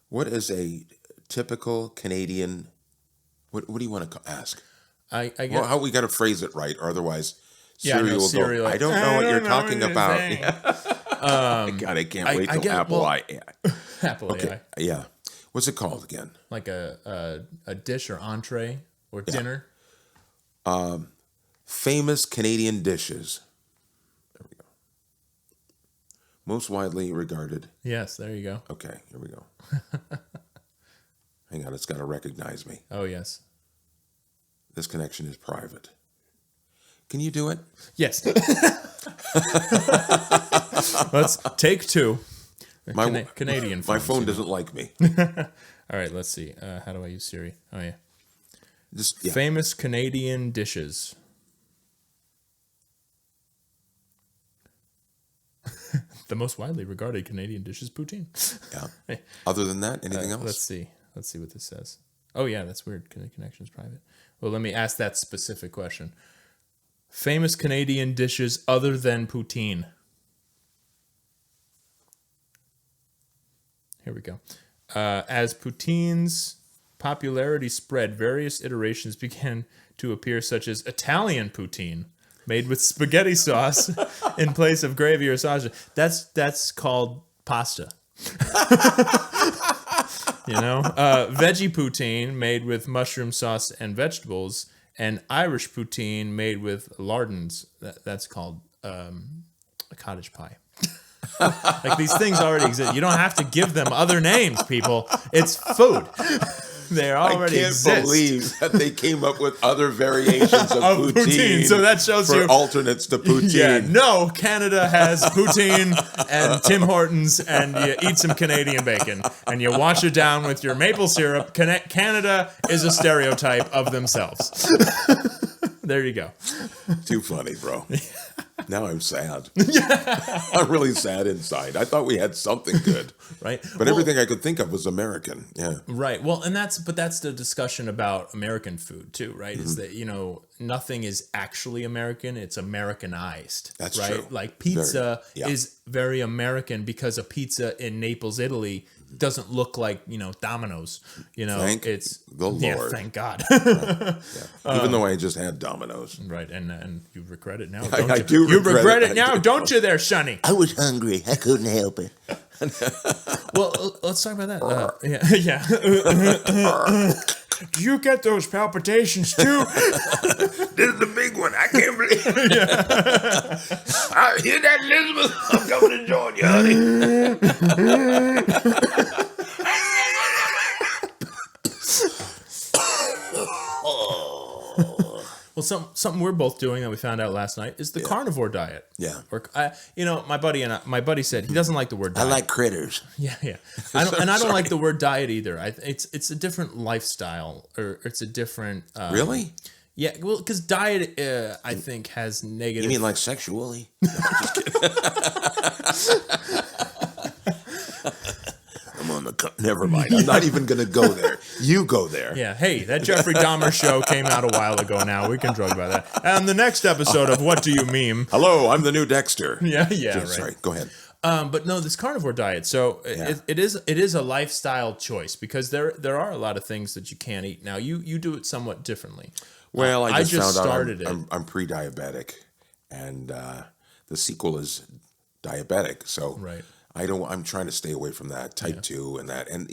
What is a typical Canadian? What do you want to ask? I get. Well, how we got to phrase it right, or otherwise Yeah, Siri no, will Siri, go. like, I don't know what you're know talking what you're about. saying." God, I can't wait till get- Apple well, AI. Apple Okay. AI. Yeah. What's it called again? Like a dish or entree or dinner. Famous Canadian dishes. There we go. Most widely regarded. Yes, there you go. Okay, here we go. Hang on, it's got to recognize me. Oh yes. This connection is private. Can you do it? Yes. Let's take two. Canadian. My phones, phone you know. doesn't like me. All right, let's see. How do I use Siri? Oh yeah. Just yeah. Famous Canadian dishes. The most widely regarded Canadian dish is poutine. Yeah. Other than that, anything else? Let's see. Let's see what this says. Oh yeah, that's weird. Connection is private. Well, let me ask that specific question. Famous Canadian dishes other than poutine. Here we go. As poutine's popularity spread, various iterations began to appear, such as Italian poutine, made with spaghetti sauce in place of gravy or sausage. That's called pasta. Veggie poutine made with mushroom sauce and vegetables, and Irish poutine made with lardons. That's called a cottage pie. Like these things already exist. You don't have to give them other names, people. It's food. They already I can't exist. believe that they came up with other variations of poutine. So that shows for you alternates to poutine. Yeah, no, Canada has poutine and Tim Hortons, and you eat some Canadian bacon, and you wash it down with your maple syrup. Canada is a stereotype of themselves. There you go. Too funny, bro. Now I'm sad. I'm really sad inside. I thought we had something good, Right? but everything I could think of was American. Yeah. Right. Well, and that's the discussion about American food too, right? Mm-hmm. Is that, nothing is actually American, it's Americanized. That's right? true. Like pizza yeah. is very American because a pizza in Naples, Italy doesn't look like, Domino's. Thank It's the Yeah, Lord. thank God. Even though I just had Domino's. Right, and you regret it now, I don't you? do You regret regret it. it now, don't you there, Sonny? I was hungry. I couldn't help it. Well, let's talk about that. Yeah. Do you get those palpitations too? This is the big one. I can't believe it. I hear that, Elizabeth. I'm coming to join you, honey. Well, something we're both doing that we found out last night is the carnivore diet. Yeah. Or, my buddy said he doesn't like the word I diet. like critters. Yeah. I don't like the word diet either. It's a different lifestyle, or it's a different. Really? Yeah. Well, because diet, I think, has negative. You mean like sexually? I'm on the. Never mind. I'm not even going to go there. You go there. Yeah. Hey, that Jeffrey Dahmer show came out a while ago. Now we can talk about that. And the next episode of What Do You Meme? Hello, I'm the new Dexter. Yeah. Right. Sorry, go ahead. But no, this carnivore diet. So it is a lifestyle choice because there are a lot of things that you can't eat. Now you do it somewhat differently. Well, I just found started out it. I'm pre-diabetic, and the sequel is diabetic. So Right. I'm trying to stay away from that type 2 and that. And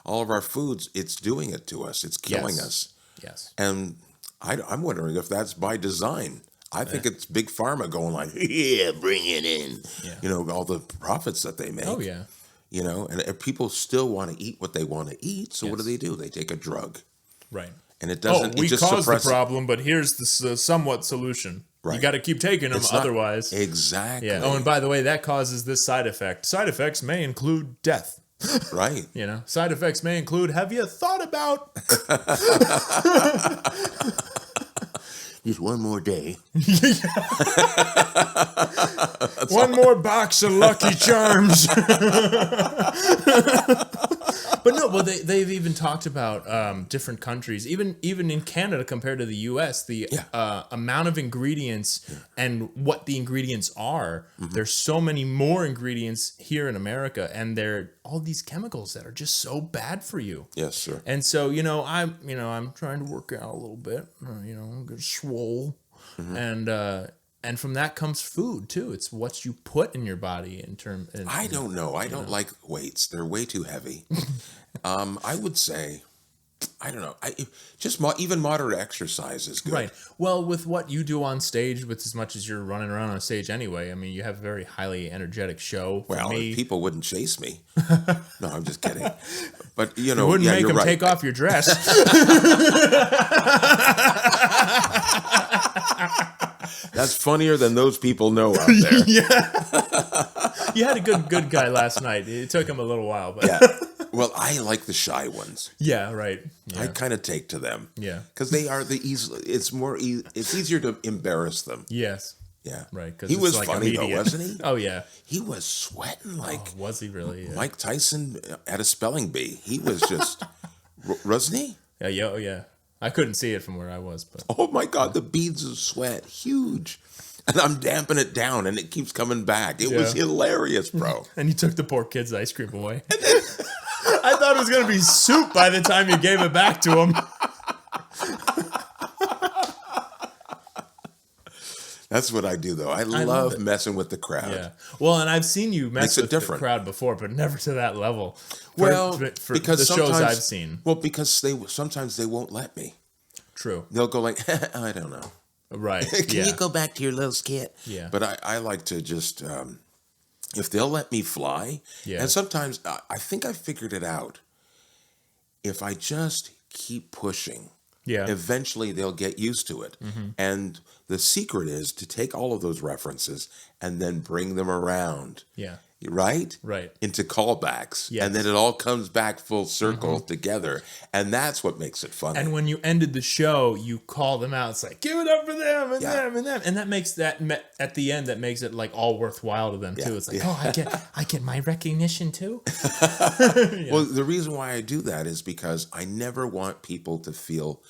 all of our foods, it's doing it to us. It's killing us. Yes. And I'm wondering if that's by design. I think it's big pharma going like, yeah, bring it in. Yeah. All the profits that they make. Oh yeah. And people still want to eat what they want to eat. So what Yes. do? They take a drug. Right. And it doesn't. we it just caused the suppresses. problem, but here's the somewhat solution. You Right. got to keep taking them, It's not- otherwise. Exactly. Yeah. Oh, and by the way, that causes this side effect. Side effects may include death. Right. Side effects may include. Have you thought about? Just one more day. One more box of Lucky Charms. But no, well, they've even talked about different countries, even in Canada compared to the U.S. The amount of ingredients and what the ingredients are. There's so many more ingredients here in America, and they're all these chemicals that are just so bad for you. Yes, sir. And so I'm trying to work out a little bit. I'm get swole, and from that comes food too. It's what you put in your body in term. I don't know. I don't like weights. They're way too heavy. I would say, I don't know. Even moderate exercise is good. Right. Well, with what you do on stage, with as much as you're running around on stage anyway, I mean, you have a very highly energetic show. For Well, me, if people wouldn't chase me. No, I'm just kidding. But you wouldn't make you're them right. take off your dress. That's funnier than those people know out there. You had a good guy last night. It took him a little while, but Yeah. Well, I like the shy ones. yeah, right. I Yeah. kind of take to them. Yeah. Because they are the easy. It's more. It's easier to embarrass them. Yes. Yeah. Right. 'Cause He it's was like funny though, immediate. wasn't he? Oh yeah. He was sweating like Was he really? Yeah. Mike Tyson at a spelling bee. He was just, wasn't he? Yeah. Yeah. Oh yeah. I couldn't see it from where I was, but Oh my God, the beads of sweat, huge. And I'm damping it down and it keeps coming back. It was Yeah. hilarious, bro. and you took the poor kid's ice cream away. I thought it was gonna be soup by the time you gave it back to him. That's what I do, though. I love love it. messing with the crowd. Yeah. Well, and I've seen you mess Makes it with the different. crowd before, but never to that level. Well, For because the shows sometimes- I've seen. Well, because sometimes they won't let me. True. They'll go like, I don't know. Right. Can yeah. you go back to your little skit? Yeah. But I like to just, if they'll let me fly, Yeah. and sometimes I think I figured it out. If I just keep pushing, Yeah. eventually they'll get used to it. And the secret is to take all of those references and then bring them around, Yeah. right? Right. Into callbacks. Yes. And then it all comes back full circle together. And that's what makes it funny. And when you ended the show, you call them out. It's like, give it up for them and Yeah. them and them. And that makes at the end, that makes it like all worthwhile to them Yeah. too. It's like, Yeah. oh, I get my recognition too. Well, the reason why I do that is because I never want people to feel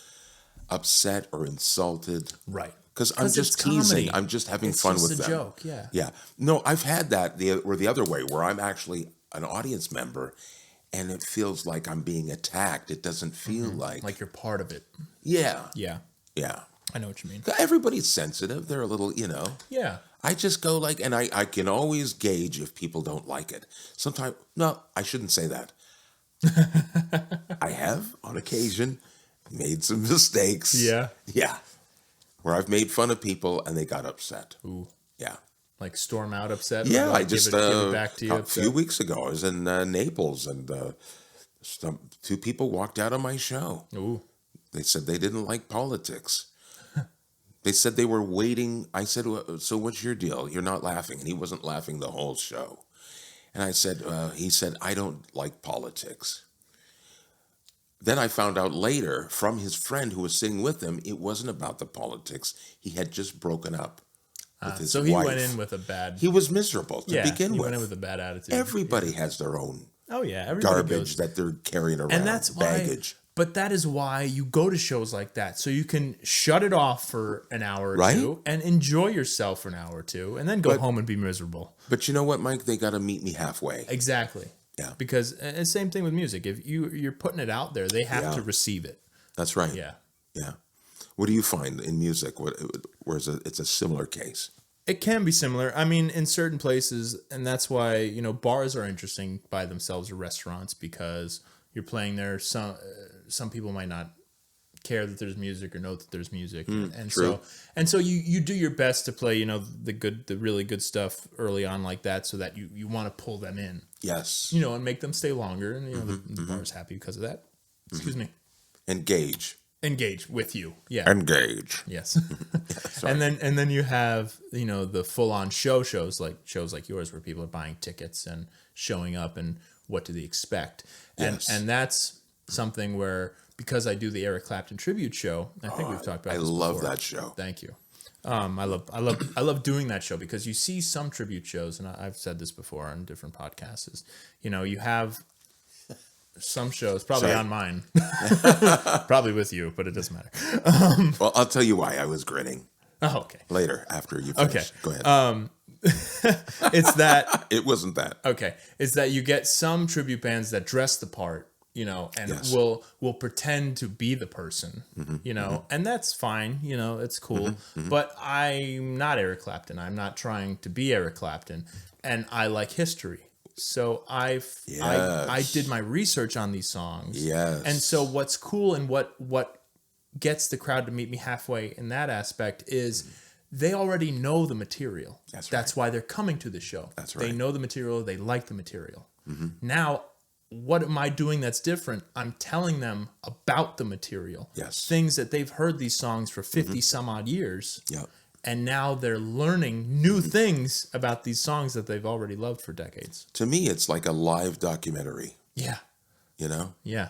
upset or insulted. Right. Because I'm 'Cause just it's teasing. comedy. I'm just having It's fun just with a them. joke, yeah. Yeah. No, I've had that the other way where I'm actually an audience member and it feels like I'm being attacked. It doesn't feel Like you're part of it. yeah. Yeah. Yeah. I know what you mean. Everybody's sensitive. They're a little, Yeah. I just go like, and I can always gauge if people don't like it. Sometimes, no, I shouldn't say that. I have, on occasion, made some mistakes. Yeah. Yeah. Where I've made fun of people and they got upset. Ooh. Yeah. Like storm out upset. Yeah, Like I just, give it back to you a upset? few weeks ago, I was in Naples and two people walked out of my show. Ooh. They said they didn't like politics. They said they were waiting. I said, so what's your deal? You're not laughing. And he wasn't laughing the whole show. And I said, he said, I don't like politics. Then I found out later from his friend who was sitting with him, it wasn't about the politics. He had just broken up with his So he wife. went in with a bad. He was miserable to begin he with. went in with a bad attitude. Everybody has their own Oh yeah, everybody garbage goes. that they're carrying around. And that's why. baggage. But that is why you go to shows like that, so you can shut it off for an hour or Right? two and enjoy yourself for an hour or two, and then go But- home and be miserable. But you know what, Mike? They got to meet me halfway. Exactly. Yeah. Because same thing with music. If you're putting it out there, they have Yeah. to receive it. That's right. Yeah. Yeah. What do you find in music? Whereas it's a similar case. It can be similar. I mean, in certain places, and that's why bars are interesting by themselves, or restaurants, because you're playing there. Some people might not care that there's music or know that there's music, and true. so you do your best to play the really good stuff early on like that, so that you want to pull them in, Yes. and make them stay longer, and the bar's happy because of that. Excuse me. Engage. Engage with you. Yeah. Engage. Yes. and then you have, the full on shows like yours where people are buying tickets and showing up, and what do they expect? Yes. And that's something where, because I do the Eric Clapton tribute show, I think we've talked about I this love before. that show. Thank you. I love doing that show, because you see some tribute shows, and I've said this before on different podcasts, is, you have some shows, probably Sorry. on mine, probably with you, but it doesn't matter. Well, I'll tell you why I was grinning Oh, okay. later after you finish. Okay. Go ahead. It's that. It wasn't that. Okay, it's that you get some tribute bands that dress the part, and Yes. will pretend to be the person, and that's fine, it's cool. But I'm not Eric Clapton. I'm not trying to be Eric Clapton, and I like history. So I did my research on these songs. Yes. And so what's cool and what gets the crowd to meet me halfway in that aspect is they already know the material. That's why they're coming to the show. That's right. They know the material. They like the material. Now, what am I doing that's different? I'm telling them about the material. Yes. Things that they've heard these songs for 50 some odd years. Yep. And now they're learning new things about these songs that they've already loved for decades. To me, it's like a live documentary, Yeah. Yeah. Yeah.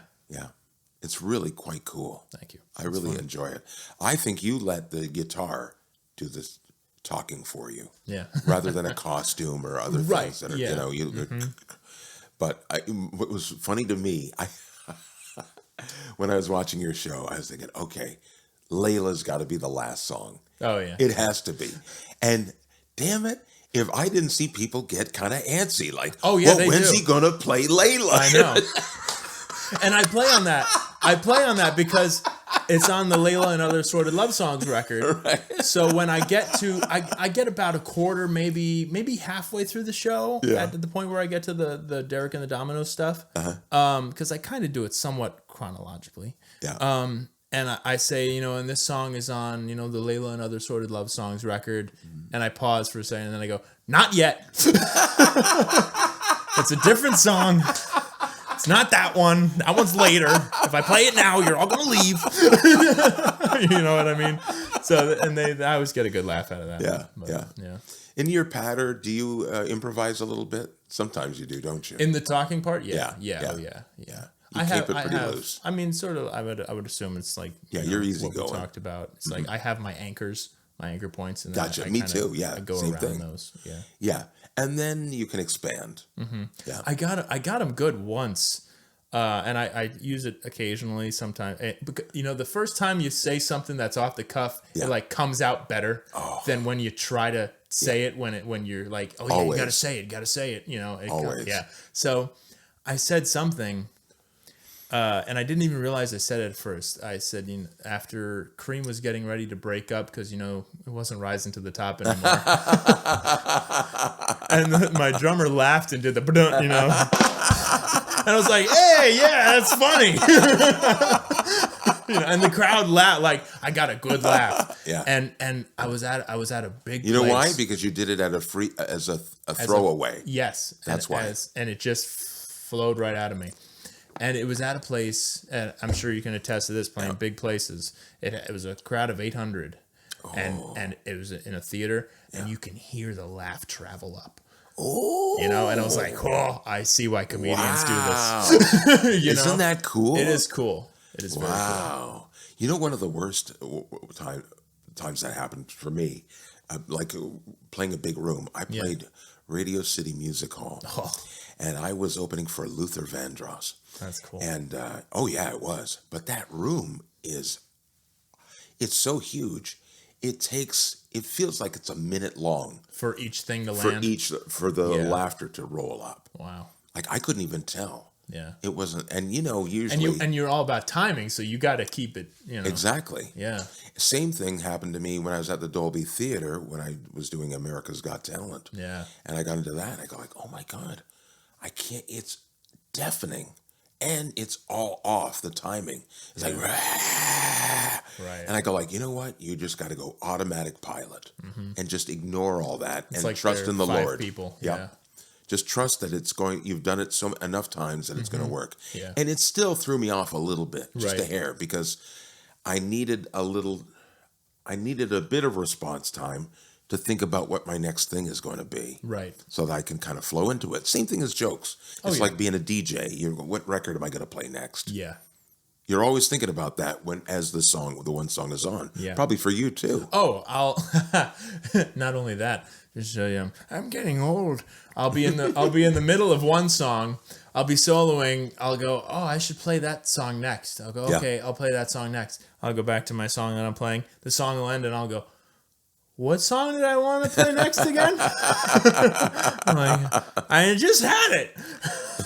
It's really quite cool. Thank you. I really enjoy it. I think you let the guitar do this talking for you. Yeah. Rather than a costume or other Right, things that are, yeah. But what was funny to me, when I was watching your show, I was thinking, okay, Layla's got to be the last song. Oh, yeah. It has to be. And damn it, if I didn't see people get kind of antsy, like, Oh, yeah, well, they when's do. he going to play Layla? I know. And I play on that. Because it's on the Layla and Other Sordid Love Songs record. Right. So when I get to, I get about a quarter, maybe halfway through the show, at the point where I get to the Derek and the Dominoes stuff, because I kind of do it somewhat chronologically. Yeah. And I say, and this song is on, the Layla and Other Sordid Love Songs record, and I pause for a second, and then I go, not yet. It's a different song. It's not that one. That one's later. If I play it now, you're all gonna leave. You know what I mean? So, and I always get a good laugh out of that. Yeah, But, yeah. In your patter, do you improvise a little bit? Sometimes you do, don't you? In the talking part, yeah. You keep it pretty loose. I mean, sort of. I would assume it's like you're what easygoing. we talked about. It's like I have my anchor points, and then Gotcha. I Me kinda- too. Yeah, I go same around thing. those. Yeah. Yeah, and then you can expand. Yeah. I got them good once, and I use it occasionally. Sometimes, the first time you say something that's off the cuff, it like comes out better than when you try to say it when you're like, oh yeah, Always. you gotta say it. Always. Yeah. So I said something, and I didn't even realize I said it at first. I said, after Cream was getting ready to break up because it wasn't rising to the top anymore, and my drummer laughed and did the, and I was like, hey, yeah, that's funny. And the crowd laughed, like I got a good laugh. Yeah. And I was at a big You know place. why? Because you did it at as a throwaway. Yes. That's why. And it just flowed right out of me. And it was at a place, and I'm sure you can attest to this, playing big places. It was a crowd of 800, and it was in a theater, and you can hear the laugh travel up. Oh, And I was like, oh, I see why comedians wow. do this. Isn't that cool? It is cool. It is very cool. Wow. You know, one of the worst times that happened for me, like playing a big room, I played Radio City Music Hall, and I was opening for Luther Vandross. That's cool. And, it was. But that room it's so huge. It feels like it's a minute long For each thing to land. for the laughter to roll up. Wow. Like I couldn't even tell. Yeah. It wasn't, and usually. And you're all about timing, so you got to keep it, Exactly. Yeah. Same thing happened to me when I was at the Dolby Theater when I was doing America's Got Talent. Yeah. And I got into that. And I go like, oh my God, I can't, it's deafening. And it's all off the timing. It's like, right. And I go like, you know what? You just got to go automatic pilot and just ignore all that and like trust there in the are 5 Lord. people. Yep. Yeah. Just trust that it's going. You've done it enough times that it's going to work. Yeah. And it still threw me off a little bit, just a Right. hair, because I needed a bit of response time to think about what my next thing is going to be. Right. So that I can kind of flow into it. Same thing as jokes. It's yeah. like being a DJ. What record am I going to play next? Yeah. You're always thinking about that as the one song is on. Yeah. Probably for you too. Oh, I'll not only that. Just show you, I'm getting old. I'll be in the middle of one song. I'll be soloing. I'll go, oh, I should play that song next. I'll go, okay, I'll play that song next. I'll go back to my song that I'm playing. The song will end, and I'll go, what song did I want to play next again? I'm like, I just had it.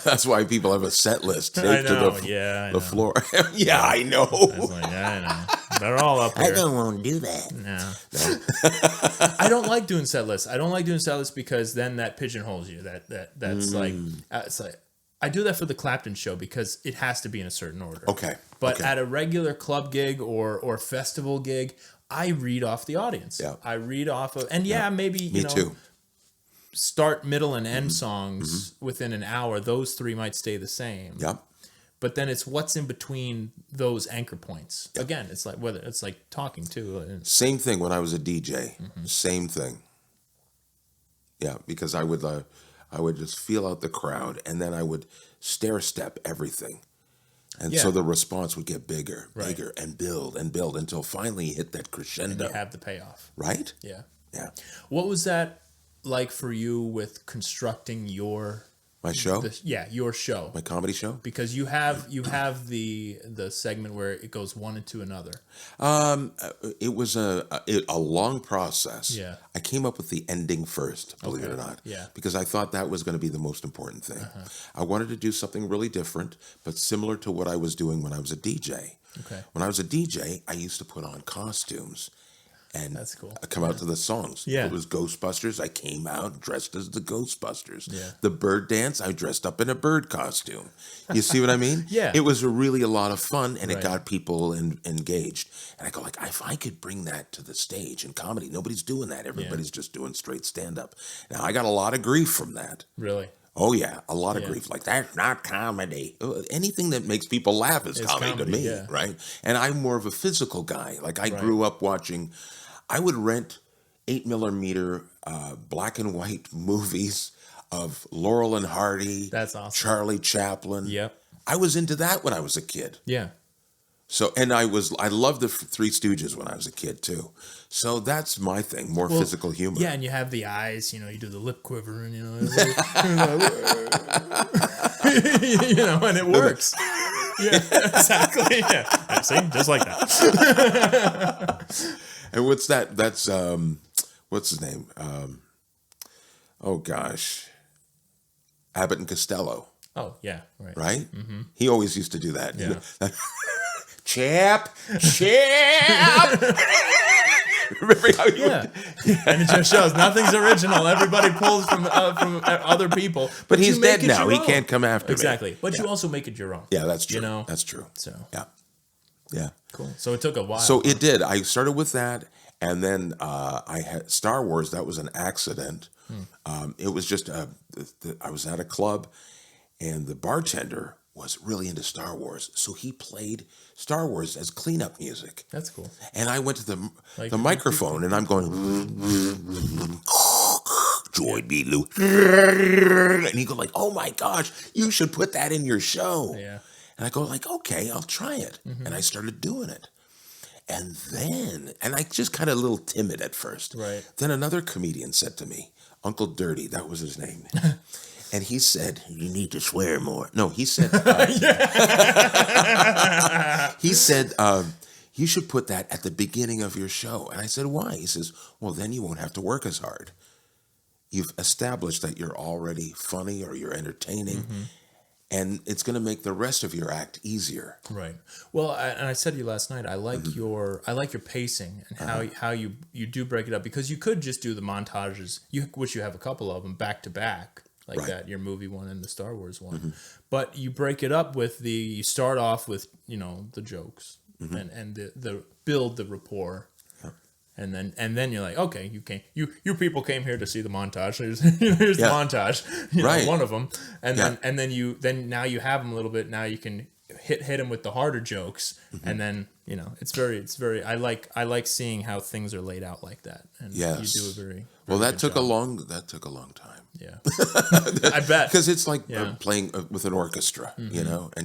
That's why people have a set list taped I know, to I the know. floor. Yeah, I know. I was like, I know. They're all up here. want to do that. No. I don't like doing set lists. I don't like doing set lists because then that pigeonholes you. That's like it's like I do that for the Clapton show because it has to be in a certain order. Okay. But at a regular club gig or festival gig, I read off the audience. Yeah. I read off of, and maybe Me too. start, middle, and end songs within an hour. Those three might stay the same. Yep. But then it's what's in between those anchor points. Yep. Again, it's like whether it's like talking too. Same thing when I was a DJ. Same thing. Yeah, because I would just feel out the crowd, and then I would stair step everything. And so the response would get bigger, bigger, and build until finally you hit that crescendo. And you have the payoff. Right? Yeah. Yeah. What was that like for you with constructing your My show? your show? My comedy show? Because you have the segment where it goes one into another. It was a long process. Yeah. I came up with the ending first, believe it or not. Yeah. Because I thought that was going to be the most important thing. I wanted to do something really different, but similar to what I was doing when I was a DJ. Okay. When I was a DJ, I used to put on costumes and That's cool. come out to the songs. Yeah. If it was Ghostbusters, I came out dressed as the Ghostbusters. Yeah. The bird dance, I dressed up in a bird costume. You see what I mean? Yeah. It was really a lot of fun, and it Right. got people engaged. And I go like, if I could bring that to the stage in comedy, nobody's doing that. Everybody's just doing straight stand-up. Now, I got a lot of grief from that. Really? Oh, yeah, a lot of grief. Like, that's not comedy. Anything that makes people laugh is comedy to me, yeah. right? And I'm more of a physical guy. Like, I grew up watching... I would rent 8mm black and white movies of Laurel and Hardy. That's awesome. Charlie Chaplin. Yep. I was into that when I was a kid. Yeah. So, and I loved the Three Stooges when I was a kid too. So that's my thing, more physical humor. Yeah, and you have the eyes, you do the lip quiver, and and it works. Yeah, exactly. Yeah. See, just like that. And what's that? That's what's his name? Oh gosh, Abbott and Costello. Oh yeah, right. Right? He always used to do that. Yeah. Chap. Remember how he would? And it just shows nothing's original. Everybody pulls from other people. But he's you make dead it now. your He own. can't come after me. Exactly. But you also make it your own. Yeah, that's true. You know? That's true. So Yeah. cool. So it took a while. So it did. I started with that, and then I had Star Wars. That was an accident. It was just I was at a club, and the bartender was really into Star Wars, so he played Star Wars as cleanup music. That's cool. And I went to the Like- microphone, and I'm going, join me, Lou. And he go like, oh my gosh, you should put that in your show. Yeah. And I go like, okay, I'll try it. And I started doing it. And then, I just kind of a little timid at first. Right. Then another comedian said to me, Uncle Dirty, that was his name. And he said, you need to swear more. No, he said, he said, you should put that at the beginning of your show. And I said, why? He says, well, then you won't have to work as hard. You've established that you're already funny or you're entertaining. And it's going to make the rest of your act easier. Right. Well, and I said to you last night, I like your pacing and how you do break it up, because you could just do the montages, which you have a couple of them back to back, like Right. that, your movie one and the Star Wars one. But you break it up with you start off with the jokes and the build the rapport. And then you're like, okay, you people came here to see the montage. Here's the montage, Right. one of them, and Yeah. then now you have them a little bit. Now you can hit him with the harder jokes, and then it's very. I like seeing how things are laid out like that, and Yes. you do a very Well, very that good took job. a long time. Yeah, I bet. Because it's like Yeah. playing with an orchestra, and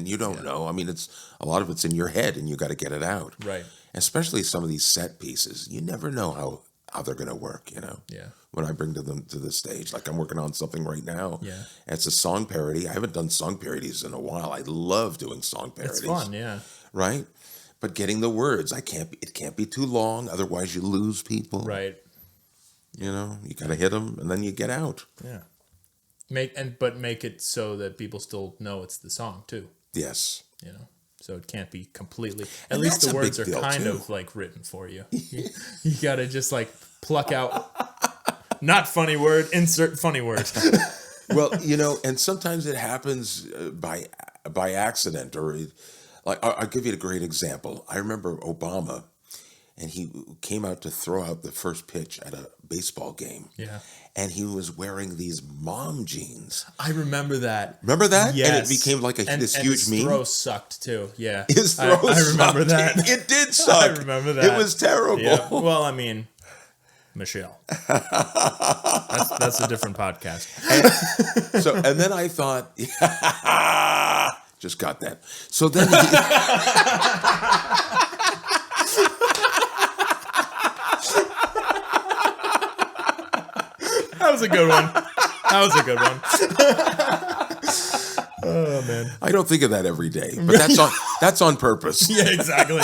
you don't know. I mean, it's a lot of it's in your head, and you got to get it out. Right. Especially some of these set pieces, you never know how they're going to work. Yeah. When I bring them to the stage, like I'm working on something right now. Yeah. It's a song parody. I haven't done song parodies in a while. I love doing song parodies. It's fun, yeah. Right. But getting the words, it can't be too long, otherwise you lose people. Right. You got to hit them, and then you get out. Yeah. But make it so that people still know it's the song too. Yes. So it can't be completely. At And least that's the a words big are deal, kind too. of like written for you. You gotta just like pluck out. Not funny word. Insert funny word. Well, and sometimes it happens by accident, or like I'll give you a great example. I remember Obama, and he came out to throw out the first pitch at a baseball game. Yeah. And he was wearing these mom jeans. I remember that. Remember that? Yes. And it became like this huge his meme. throw sucked too. Yeah. His throw I remember sucked. that. It did suck. I remember that. It was terrible. Yeah. Well, I mean, Michelle. That's a different podcast. And then I thought, just got that. So then That was a good one. Oh man. I don't think of that every day, but that's on purpose. Yeah, exactly.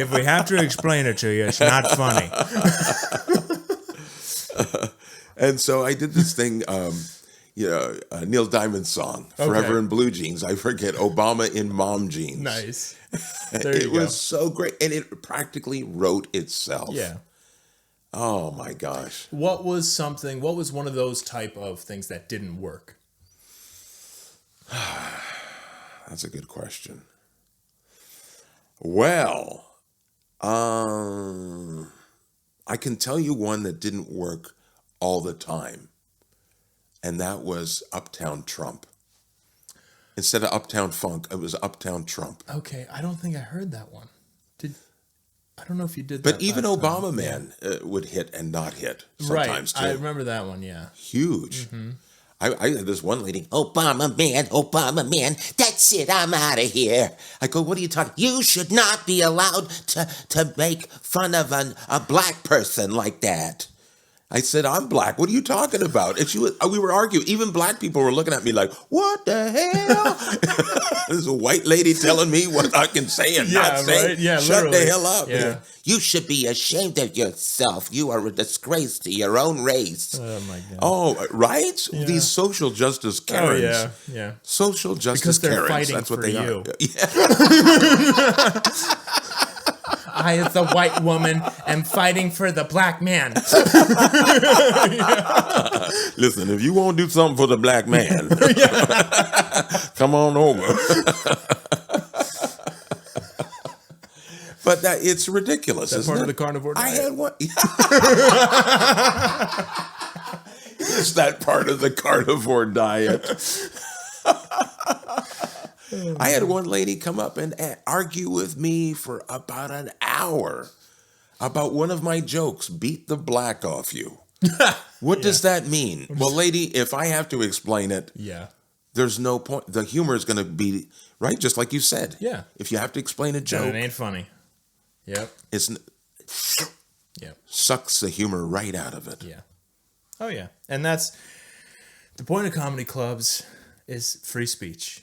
If we have to explain it to you, it's not funny. And so I did this thing, Neil Diamond's song, Forever Okay. in Blue Jeans. I forget, Obama in Mom Jeans. Nice. There you It go. was so great. And it practically wrote itself. Yeah. Oh my gosh. What was one of those type of things that didn't work? That's a good question. Well, I can tell you one that didn't work all the time. And that was Uptown Trump. Instead of Uptown Funk, it was Uptown Trump. Okay, I don't think I heard that one. I don't know if you did But that. even last time. Obama Man would hit and not hit Right. sometimes too. I remember that one, yeah. Huge. I had this one lady, Obama man, that's it, I'm out of here. I go, what are you talking? You should not be allowed to make fun of a black person like that. I said, I'm black. What are you talking about? And we were arguing. Even black people were looking at me like, what the hell? There's a white lady telling me what I can say and not say. right? Yeah, Shut literally. the hell up. Yeah. You should be ashamed of yourself. You are a disgrace to your own race. Oh my god. Oh, right? These social justice Oh Karens. yeah, yeah. Social justice Because they're Karens. fighting That's what for they you. are. Yeah. I, as the white woman, am fighting for the black man. Listen, if you won't do something for the black man, come on over. But it's ridiculous, That's isn't part it? of the carnivore I diet. had one. It's that part of the carnivore diet. I had one lady come up and argue with me for about an hour about one of my jokes, beat the black off you. What does that mean? Well, lady, if I have to explain it, Yeah. there's no point. The humor is going to be, right, just like you said. Yeah. If you have to explain a And joke, it ain't funny. Yep. Yep. sucks the humor right out of it. Yeah. Oh yeah. And that's the point of comedy clubs is free speech.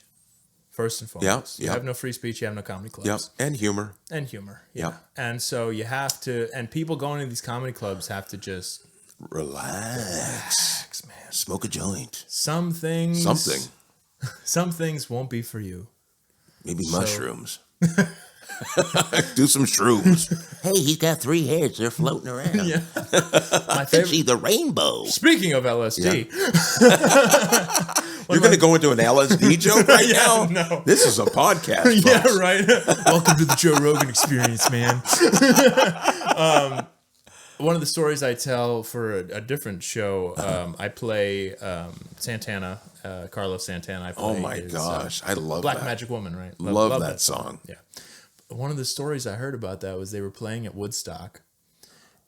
First and foremost. Yeah, You yeah. have no free speech, you have no comedy clubs. Yep, and humor. And humor. Yeah. Yeah. And so you have to, and people going to these comedy clubs have to just Relax. man. Smoke a joint. Some things won't be for you. Maybe mushrooms. Do some shrooms. Hey, he's got 3 hairs. They're floating around. Yeah. My It's favorite. either rainbow. Speaking of LSD, You're going to go into an LSD joke right Yeah, now? no. This is a podcast. yeah, folks. right. Welcome to the Joe Rogan Experience, man. One of the stories I tell for a different show, I play Santana Carlos Santana. I Oh play my his, gosh, I love Black that. Magic Woman, right? Love that song. Yeah. One of the stories I heard about that was they were playing at Woodstock,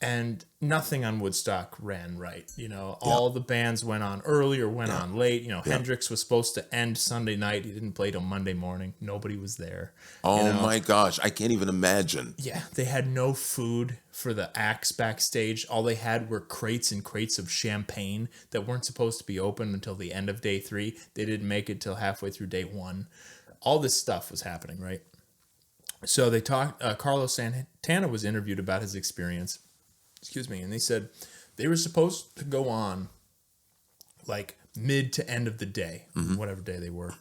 and nothing on Woodstock ran right. You know, all the bands went on early or went on late. You know, Hendrix was supposed to end Sunday night. He didn't play till Monday morning. Nobody was there. Oh my gosh, I can't even imagine. Yeah, they had no food for the acts backstage. All they had were crates and crates of champagne that weren't supposed to be open until the end of day 3. They didn't make it till halfway through day 1. All this stuff was happening, right? So they talked. Carlos Santana was interviewed about his experience. Excuse me, and they said they were supposed to go on like mid to end of the day, whatever day they were,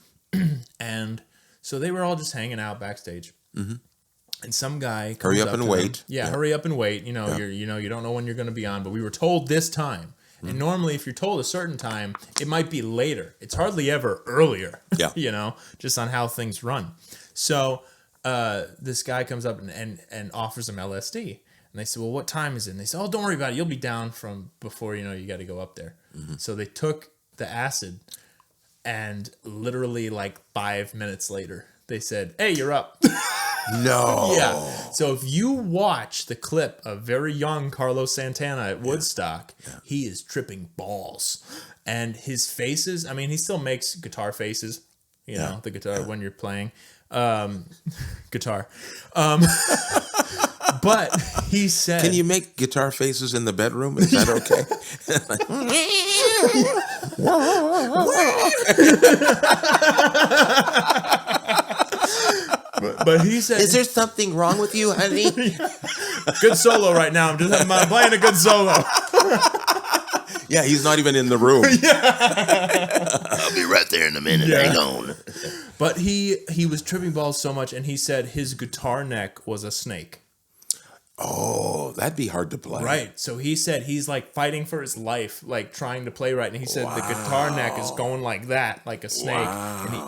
and so they were all just hanging out backstage. And some guy comes Hurry up and to wait. them. Yeah, hurry up and wait. You know, you don't know when you're going to be on, but we were told this time. And normally, if you're told a certain time, it might be later. It's hardly ever earlier. Yeah. You know, just on how things run. So this guy comes up and offers them LSD. And they said, well, what time is it? And they said, oh, don't worry about it. You'll be down from before, you know, you got to go up there. So they took the acid, and literally like 5 minutes later, they said, hey, you're up. No. Yeah. So if you watch the clip of very young Carlos Santana at Woodstock, he is tripping balls. And his faces, I mean, he still makes guitar faces, you know, the guitar when you're playing guitar. But he said, Can you make guitar faces in the bedroom? Is that okay? but he said, Is there something wrong with you, honey? good solo right now. I'm playing a good solo. Yeah, he's not even in the room. I'll be right there in a minute. Yeah. Hang on. But he was tripping balls so much, and he said his guitar neck was a snake. Oh, that'd be hard to play. Right. So he said he's like fighting for his life, like trying to play right. And he said the guitar neck is going like that, like a snake.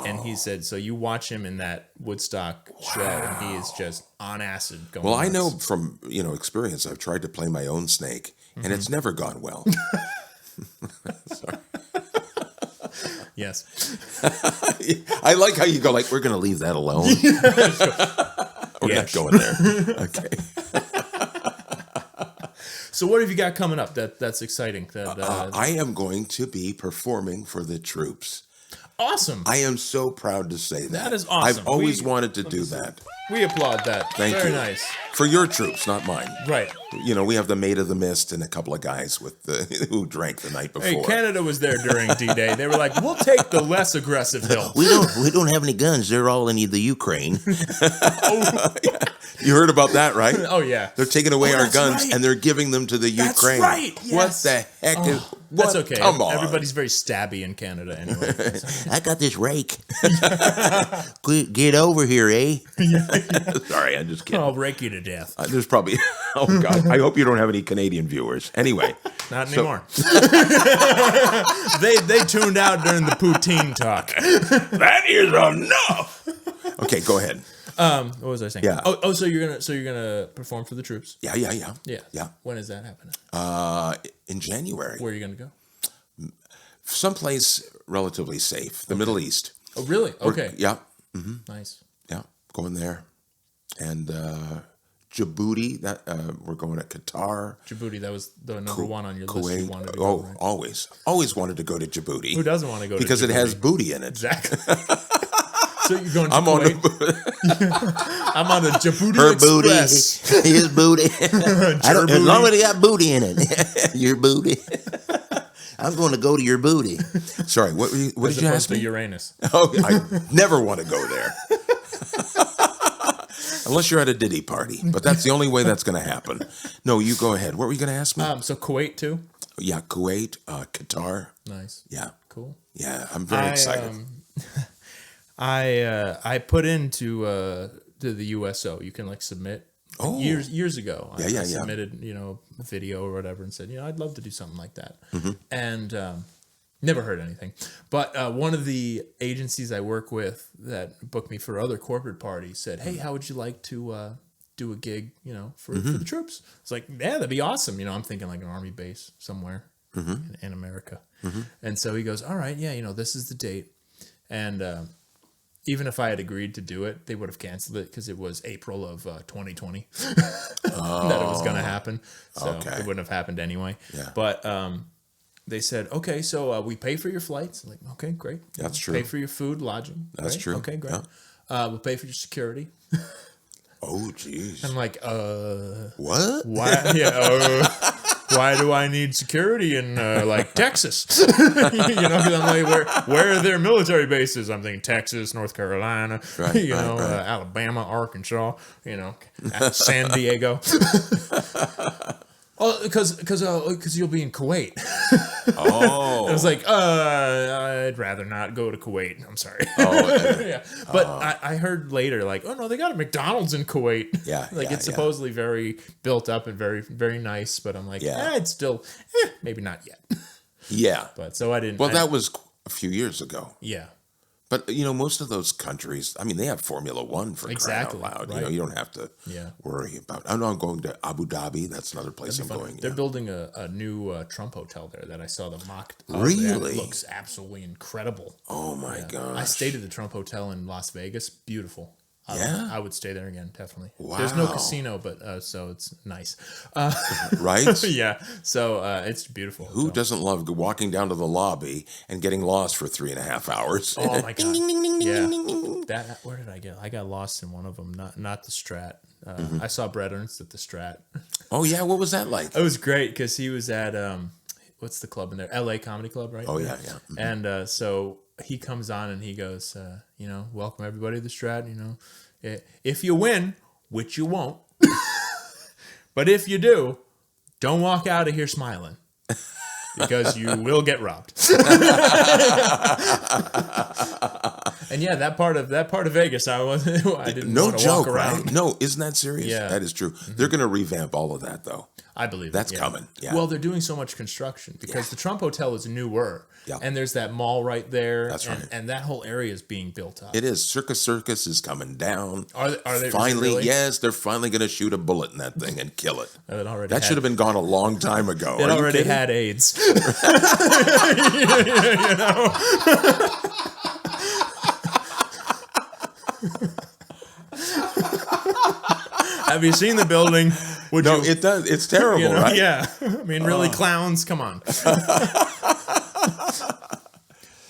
And he said, so you watch him in that Woodstock show, and he is just on acid going. Well, I know nuts. from experience. I've tried to play my own snake, and it's never gone well. Sorry. Yes. I like how you go like, we're going to leave that alone. We're not going there. Okay. So what have you got coming up that's exciting? I am going to be performing for the troops. Awesome. I am so proud to say that. That is awesome. I've always wanted to do that. We applaud that. Thank Very you. nice. For your troops, not mine. Right. You know, we have the Maid of the Mist and a couple of guys who drank the night before. Hey, Canada was there during D-Day. They were like, we'll take the less aggressive hill. We don't have any guns. They're all in the Ukraine. You heard about that, right? Oh, yeah. They're taking away our that's guns right. and they're giving them to the That's Ukraine. right. What Yes. the heck is That's what? okay. Come on. Everybody's very stabby in Canada anyway. I got this rake. Get over here, eh? Sorry, I'm just kidding. I'll rake you to death. There's probably, oh God, I hope you don't have any Canadian viewers. Anyway. Not so- anymore. They tuned out during the poutine talk. That is enough. Okay, go ahead. What was I saying? Yeah. Oh, so you're gonna perform for the troops? Yeah. Yeah. When is that happening? In January. Where are you gonna go? Someplace relatively safe. The Middle East. Oh, really? Okay. Yeah. Nice. Yeah. Going there. And Djibouti, that we're going to Qatar. Djibouti, that was the number one on your list. You Kuwait. wanted to go, Oh, right? always wanted to go to Djibouti. Who doesn't want to go Because to it Djibouti? has booty in it. Exactly. So you're going to I'm on Kuwait? the, I'm on the Djibouti Her Express. booty, his booty. As long as it got booty in it, your booty. I'm going to go to your booty. sorry, what As did you opposed ask to me? Uranus. Oh, I never want to go there. Unless you're at a Diddy party. But that's the only way that's going to happen. No, you go ahead. What were you going to ask me? So Kuwait too. Yeah, Kuwait, Qatar. Nice. Yeah. Cool. Yeah, I'm very excited. I put into to the USO. You can like submit. Oh. Years ago, Yeah, I yeah. submitted a video or whatever and said I'd love to do something like that, Mm-hmm. and never heard anything. But one of the agencies I work with that booked me for other corporate parties said, hey, how would you like to do a gig for Mm-hmm. the troops? It's like, yeah, that'd be awesome. I'm thinking like an army base somewhere. in America. And so he goes, all right, yeah, this is the date. And even if I had agreed to do it, they would have canceled it because it was April of 2020 that it was going to happen. So it wouldn't have happened anyway. Yeah. But they said, okay, so we pay for your flights. I'm like, okay, great. That's true. Pay for your food, lodging. That's true. Okay, great. Yeah. We'll pay for your security. Oh, jeez. I'm like, What? why? Yeah, why do I need security in like Texas? Because I'm like, where are their military bases? I'm thinking Texas, North Carolina, Right, Alabama, Arkansas, San Diego. Oh, because you'll be in Kuwait. Oh. I was like, I'd rather not go to Kuwait. I'm sorry. Oh, Yeah. But I heard later, like, oh no, they got a McDonald's in Kuwait. Yeah, Like yeah, it's supposedly very built up and very, very nice. But I'm like, it's still, maybe not yet. Yeah. But so I didn't. Well, that was a few years ago. Yeah. But, most of those countries, I mean, they have Formula One for Exactly, crying out loud. right. You don't have to worry about. I know I'm going to Abu Dhabi. That's another place I'm going. They're building a new Trump hotel there that I saw the mock. Really? It looks absolutely incredible. Oh, my God. I stayed at the Trump Hotel in Las Vegas. Beautiful. I would stay there again, definitely. Wow. There's no casino, but so it's nice. Right? Yeah. So it's beautiful. Who so. doesn't love walking down to the lobby and getting lost for 3.5 hours? Oh my god! Yeah. Where did I get? I got lost in one of them. Not the Strat. I saw Brett Ernst at the Strat. Oh yeah, what was that like? It was great because he was at what's the club in there? L.A. Comedy Club, right? Oh yeah, yeah. And so he comes on and he goes, welcome everybody to the Strat. If you win, which you won't, but if you do, don't walk out of here smiling. Because you will get robbed. And yeah, that part of Vegas, I didn't No want to joke, walk around. right? No, isn't that serious? Yeah. That is true. They're going to revamp all of that, though. I believe That's it, yeah. coming. Yeah. Well, they're doing so much construction because the Trump Hotel is newer. Yeah. And there's that mall right there. That's right. And that whole area is being built up. It is. Circus is coming down. Are they finally? really? Yes, they're finally going to shoot a bullet in that thing and kill it. That Should have been gone a long time ago. It Are you already kidding? had AIDS. Have you seen the building? It does. It's terrible, right? Yeah. I mean, really, clowns? Come on.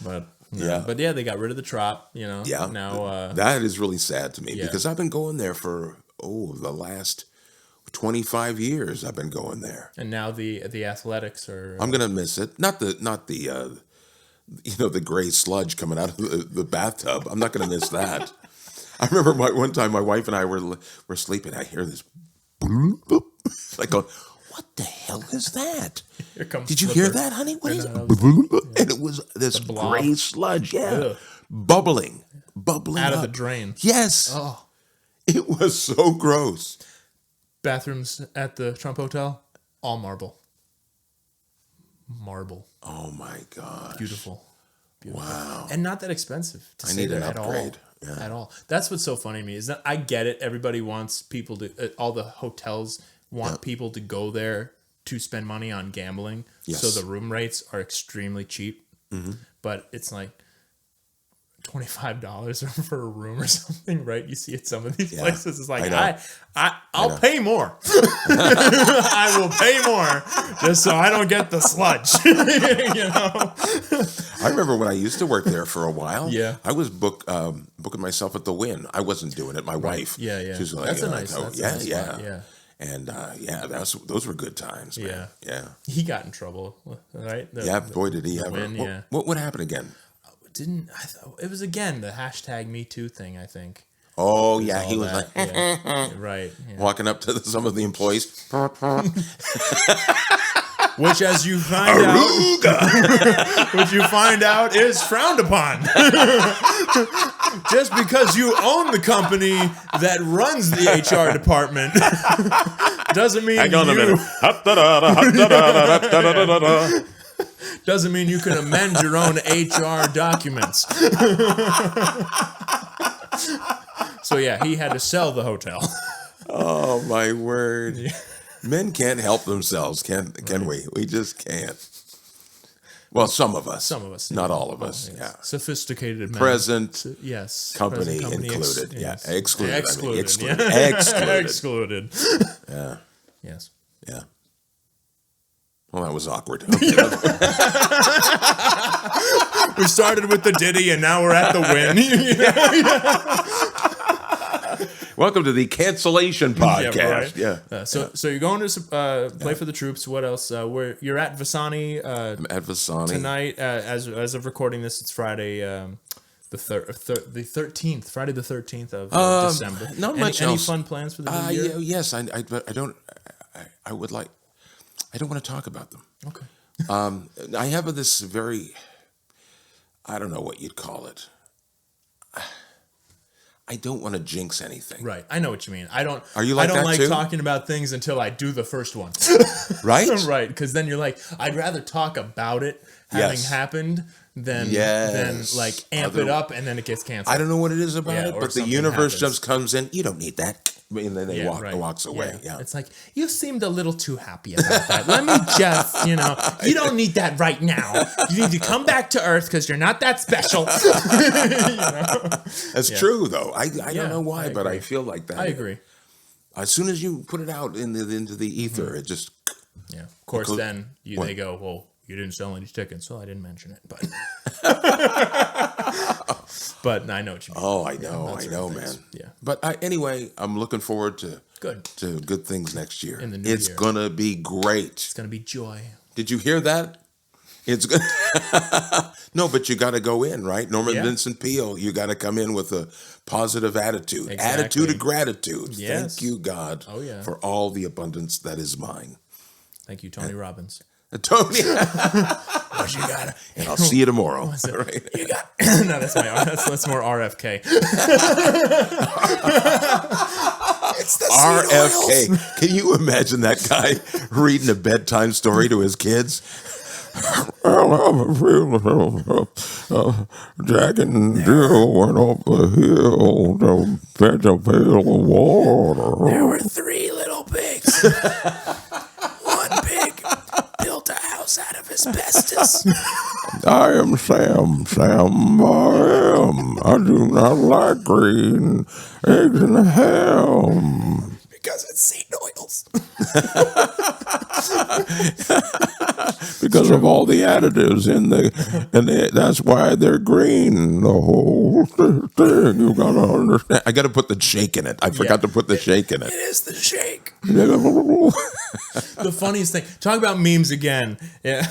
But they got rid of the Trop. Yeah. Now that is really sad to me Yeah. because I've been going there for the last 25 years. I've been going there. and now the athletics are. I'm gonna miss it. Not the the gray sludge coming out of the bathtub. I'm not gonna miss that. I remember one time my wife and I were sleeping. I hear this boom, boop. Like going, what the hell is that? Here comes Did you Flipper. hear that, honey? What is it? No, that And it was this blob. gray sludge, Ugh. bubbling Out of up. the drain. Yes, Oh. it was so gross. Bathrooms at the Trump Hotel, all marble. Marble. Oh my god! Beautiful. Wow. And not that expensive to I stay need an there at all. upgrade. Yeah. At all. That's what's so funny to me is that I get it. Everybody wants people to, all the hotels want people to go there to spend money on gambling. Yes. So the room rates are extremely cheap. Mm-hmm. But it's like $25 for a room or something, right? You see at some of these places. It's like, I'll pay more. I will pay more just so I don't get the sludge. I remember when I used to work there for a while. Yeah. I was booking myself at the Wynn. I wasn't doing it. My wife. Yeah, yeah. She was like, That's a nice yeah, spot, yeah. yeah. And those were good times, man. Yeah. He got in trouble, right? Boy, did he ever. Wynn, What happened again? It was again the hashtag Me Too thing, I think. Oh, It yeah. all He was that, like, yeah. Right. Yeah. walking up to some of the employees. Which, as you find out, is frowned upon. Just because you own the company that runs the HR department doesn't mean doesn't mean you can amend your own HR documents. So yeah, he had to sell the hotel. Oh, my word. Men can't help themselves, can we? We just can't. Well, some of us. Some of us. Not all of us. Yes. Yeah. Sophisticated men. Present Yes. company Present included. yes. Excluded. Excluded. Excluded. Yeah. Excluded. Excluded. Yeah. Yes. Yeah. Well, that was awkward. We started with the ditty, and now we're at the win. Welcome to the cancellation podcast. Yeah. Yeah. So you're going to play for the troops. What else? You're at Imbasciani I'm at Imbasciani tonight. As of recording this, it's Friday. The 13th, Friday the 13th of December. Not much any else. fun plans for the new year? Yes, I don't. I would like. I don't want to talk about them. Okay. I have this very. I don't know what you'd call it. I don't want to jinx anything. Right. I know what you mean. I don't. Are you like I don't that like too? talking about things until I do the first one. Right. Right. Because then you're like, I'd rather talk about it having Yes. happened than Yes. like amp it up and then it gets canceled. I don't know what it is about Yeah, it, or but the something universe happens. just comes in. You don't need that, and then they walks away. Yeah. It's like, you seemed a little too happy about that. Let me just, you don't need that right now. You need to come back to Earth because you're not that special. That's true, though. I don't know why, but I agree. feel like that. I agree. As soon as you put it out into the ether, it just. Yeah. Of course, Because- then what? they go, well, you didn't sell any tickets, so I didn't mention it. But but I know what you mean. Oh, I know, that's man. things. Yeah. But anyway, I'm looking forward to Good. good things next year. In the new It's year. gonna be great. It's going to be joy. Did you hear that? It's good. No, but you got to go in, right? Norman Yeah. Vincent Peale, you got to come in with a positive attitude. Exactly. Attitude of gratitude. Yes. Thank you, God, Oh, yeah. for all the abundance that is mine. Thank you, Tony Robbins. Tony, What you got? and I'll see you tomorrow. Right. You got no, that's that's more RFK. It's the RFK. Can you imagine that guy reading a bedtime story to his kids? Well, I'm a feeling Jack and Jill went up the hill to fetch a pail of water. There were 3 little pigs. One pig built a house out of asbestos. I am Sam, I am. I do not like green eggs and ham. Because it's seed oils. Because of all the additives in that's why they're green. The whole thing, you gotta understand. I gotta put the shake in it. I forgot to put the shake in It it. is the shake. The funniest thing. Talk about memes again. Yeah.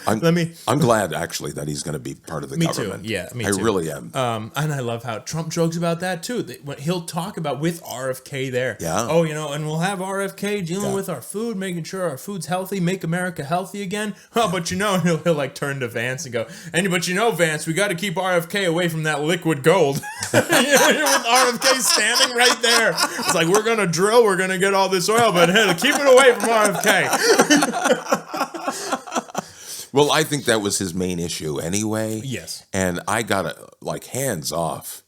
I'm I'm glad actually that he's going to be part of the Me government. too. Yeah, me I too. really am. And I love how Trump jokes about that too. When he'll talk about with RFK there. Yeah. Oh, and we'll have RFK dealing Yeah. with our food, making sure our food's healthy, make America healthy again. Oh, but he'll like turn to Vance and go, but Vance, we got to keep RFK away from that liquid gold. With RFK standing right there. It's like, we're gonna drill, we're gonna get all this oil, but hey, keep it away from RFK. Well, I think that was his main issue anyway. Yes. And I got hands off.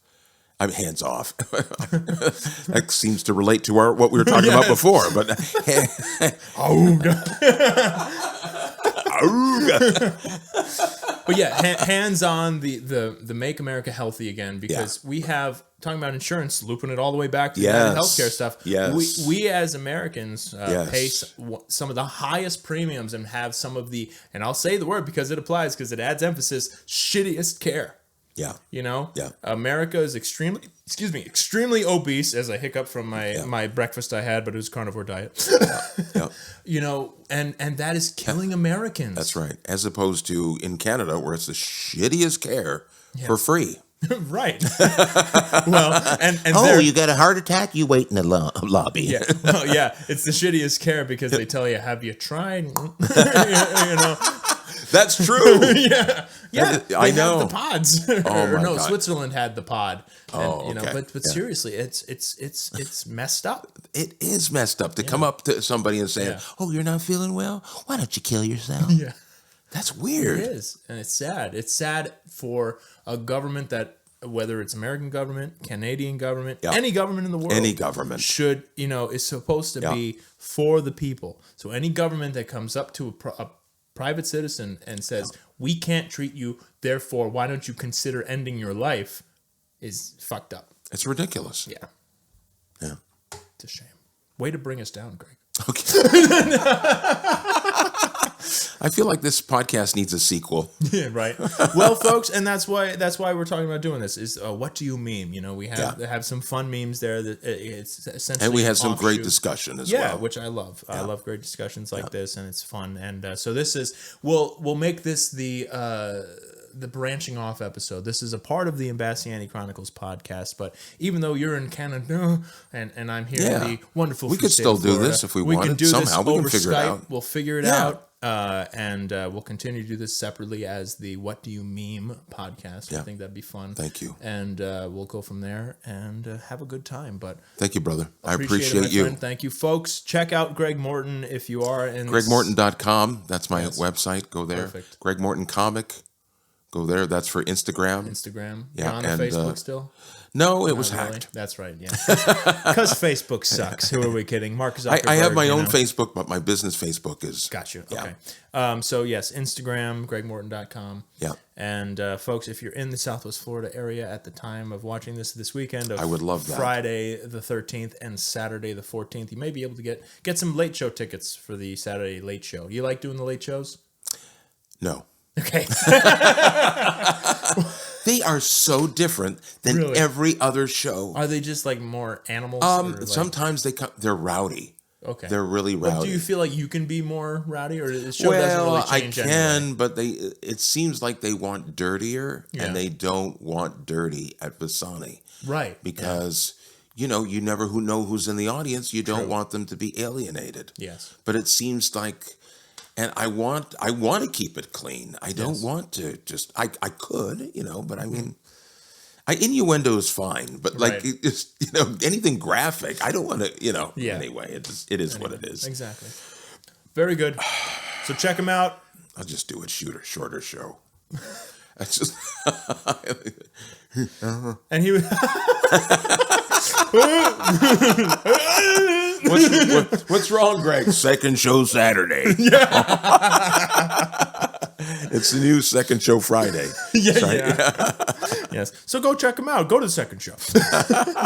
I'm hands off. That seems to relate to what we were talking about before. But But yeah, hands on the Make America Healthy Again, because we have, talking about insurance, looping it all the way back to the healthcare stuff. Yes. We as Americans Yes. pay some of the highest premiums and have some of the, and I'll say the word because it applies, because it adds emphasis, shittiest care. yeah. Yeah. America is extremely obese, as I hiccup from my breakfast I had, but it was carnivore diet. Yeah. And that is killing Americans. That's right. As opposed to in Canada, where it's the shittiest care for free. Right. Well, and you got a heart attack? You wait in the lobby. yeah, well, yeah, it's the shittiest care because they tell you, "Have you tried?" That's true. yeah, I they know. have the pods. Oh my no, God. Switzerland had the pod. And, Okay. but seriously, it's messed up. It is messed up to come up to somebody and say, Yeah. "Oh, you're not feeling well? Why don't you kill yourself?" Yeah, That's it weird. is, and it's sad. It's sad for a government that, whether it's American government, Canadian government, any government in the world, Any government. should, is supposed to be for the people. So any government that comes up to private citizen and says, we can't treat you, therefore, why don't you consider ending your life, is fucked up. It's ridiculous. Yeah. Yeah. It's a shame. Way to bring us down, Greg. Okay. I feel like this podcast needs a sequel. Yeah, right. Well, folks, and that's why we're talking about doing this. Is what do you meme? You know, we have some fun memes there. That it's essentially, And we had some great offshoot. discussion as Yeah, well. which I love. I love great discussions like this, and it's fun. And so this is we'll make this the branching off episode. This is a part of the Imbasciani Chronicles podcast, but even though you're in Canada and I'm here in the wonderful, we free could state still of do Florida, this if we can wanted. do Somehow this we can over figure it Skype. out. We'll figure it Yeah. out. And we'll continue to do this separately as the What Do You Meme podcast. I think that'd be fun. Thank you. And we'll go from there and have a good time. But Thank you, brother. I it, appreciate my you. friend. Thank you, folks. Check out Greg Morton if you are in GregMorton.com. That's my website. Go there. Perfect. Greg Morton Comic. Go there. That's for Instagram. Instagram. Yeah, You're on the and, Facebook still? No, it was Not really? hacked. That's right, yeah. Because Facebook sucks. Who are we kidding? Mark Zuckerberg. I have my own know. Facebook, but my business Facebook is. Got you. Yeah. Okay. So, yes, Instagram, GregMorton.com. Yeah. And, folks, if you're in the Southwest Florida area at the time of watching this weekend of I would love that. Friday the 13th and Saturday the 14th, you may be able to get some late show tickets for the Saturday late show. You like doing the late shows? No. Okay. They are so different than Really? every other show. Are they just like more animals? or, like- Sometimes they're rowdy. Okay. They're really But rowdy. do you feel like you can be more rowdy, or the show doesn't really I change can, anyway? but it seems like they want dirtier, Yeah. and they don't want dirty at Bassani. Right. Because, you never know who's in the audience. You don't want them to be alienated. Yes. But it seems like, and I want to keep it clean. I don't want to just, I could, but I mean, innuendo is fine, but like, Right. it just, anything graphic, I don't want to, Yeah. anyway, it is what it is. Exactly. Very good. So check them out. I'll just do a shorter show. That's just, And he what's wrong, Greg? Second show Saturday. It's the new second show Friday. Yes. So go check them out. Go to the second show.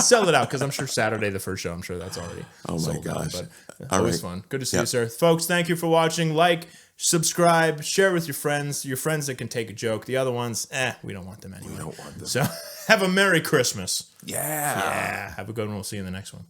Sell it out, because I'm sure Saturday, the first show, I'm sure that's already sold out, gosh. But All always right. fun. Good to see Yeah. you, sir. Folks, thank you for watching. Like, subscribe, share with your friends that can take a joke. The other ones, we don't want them anyway. We don't want them. So have a Merry Christmas. Yeah. Yeah. Have a good one. We'll see you in the next one.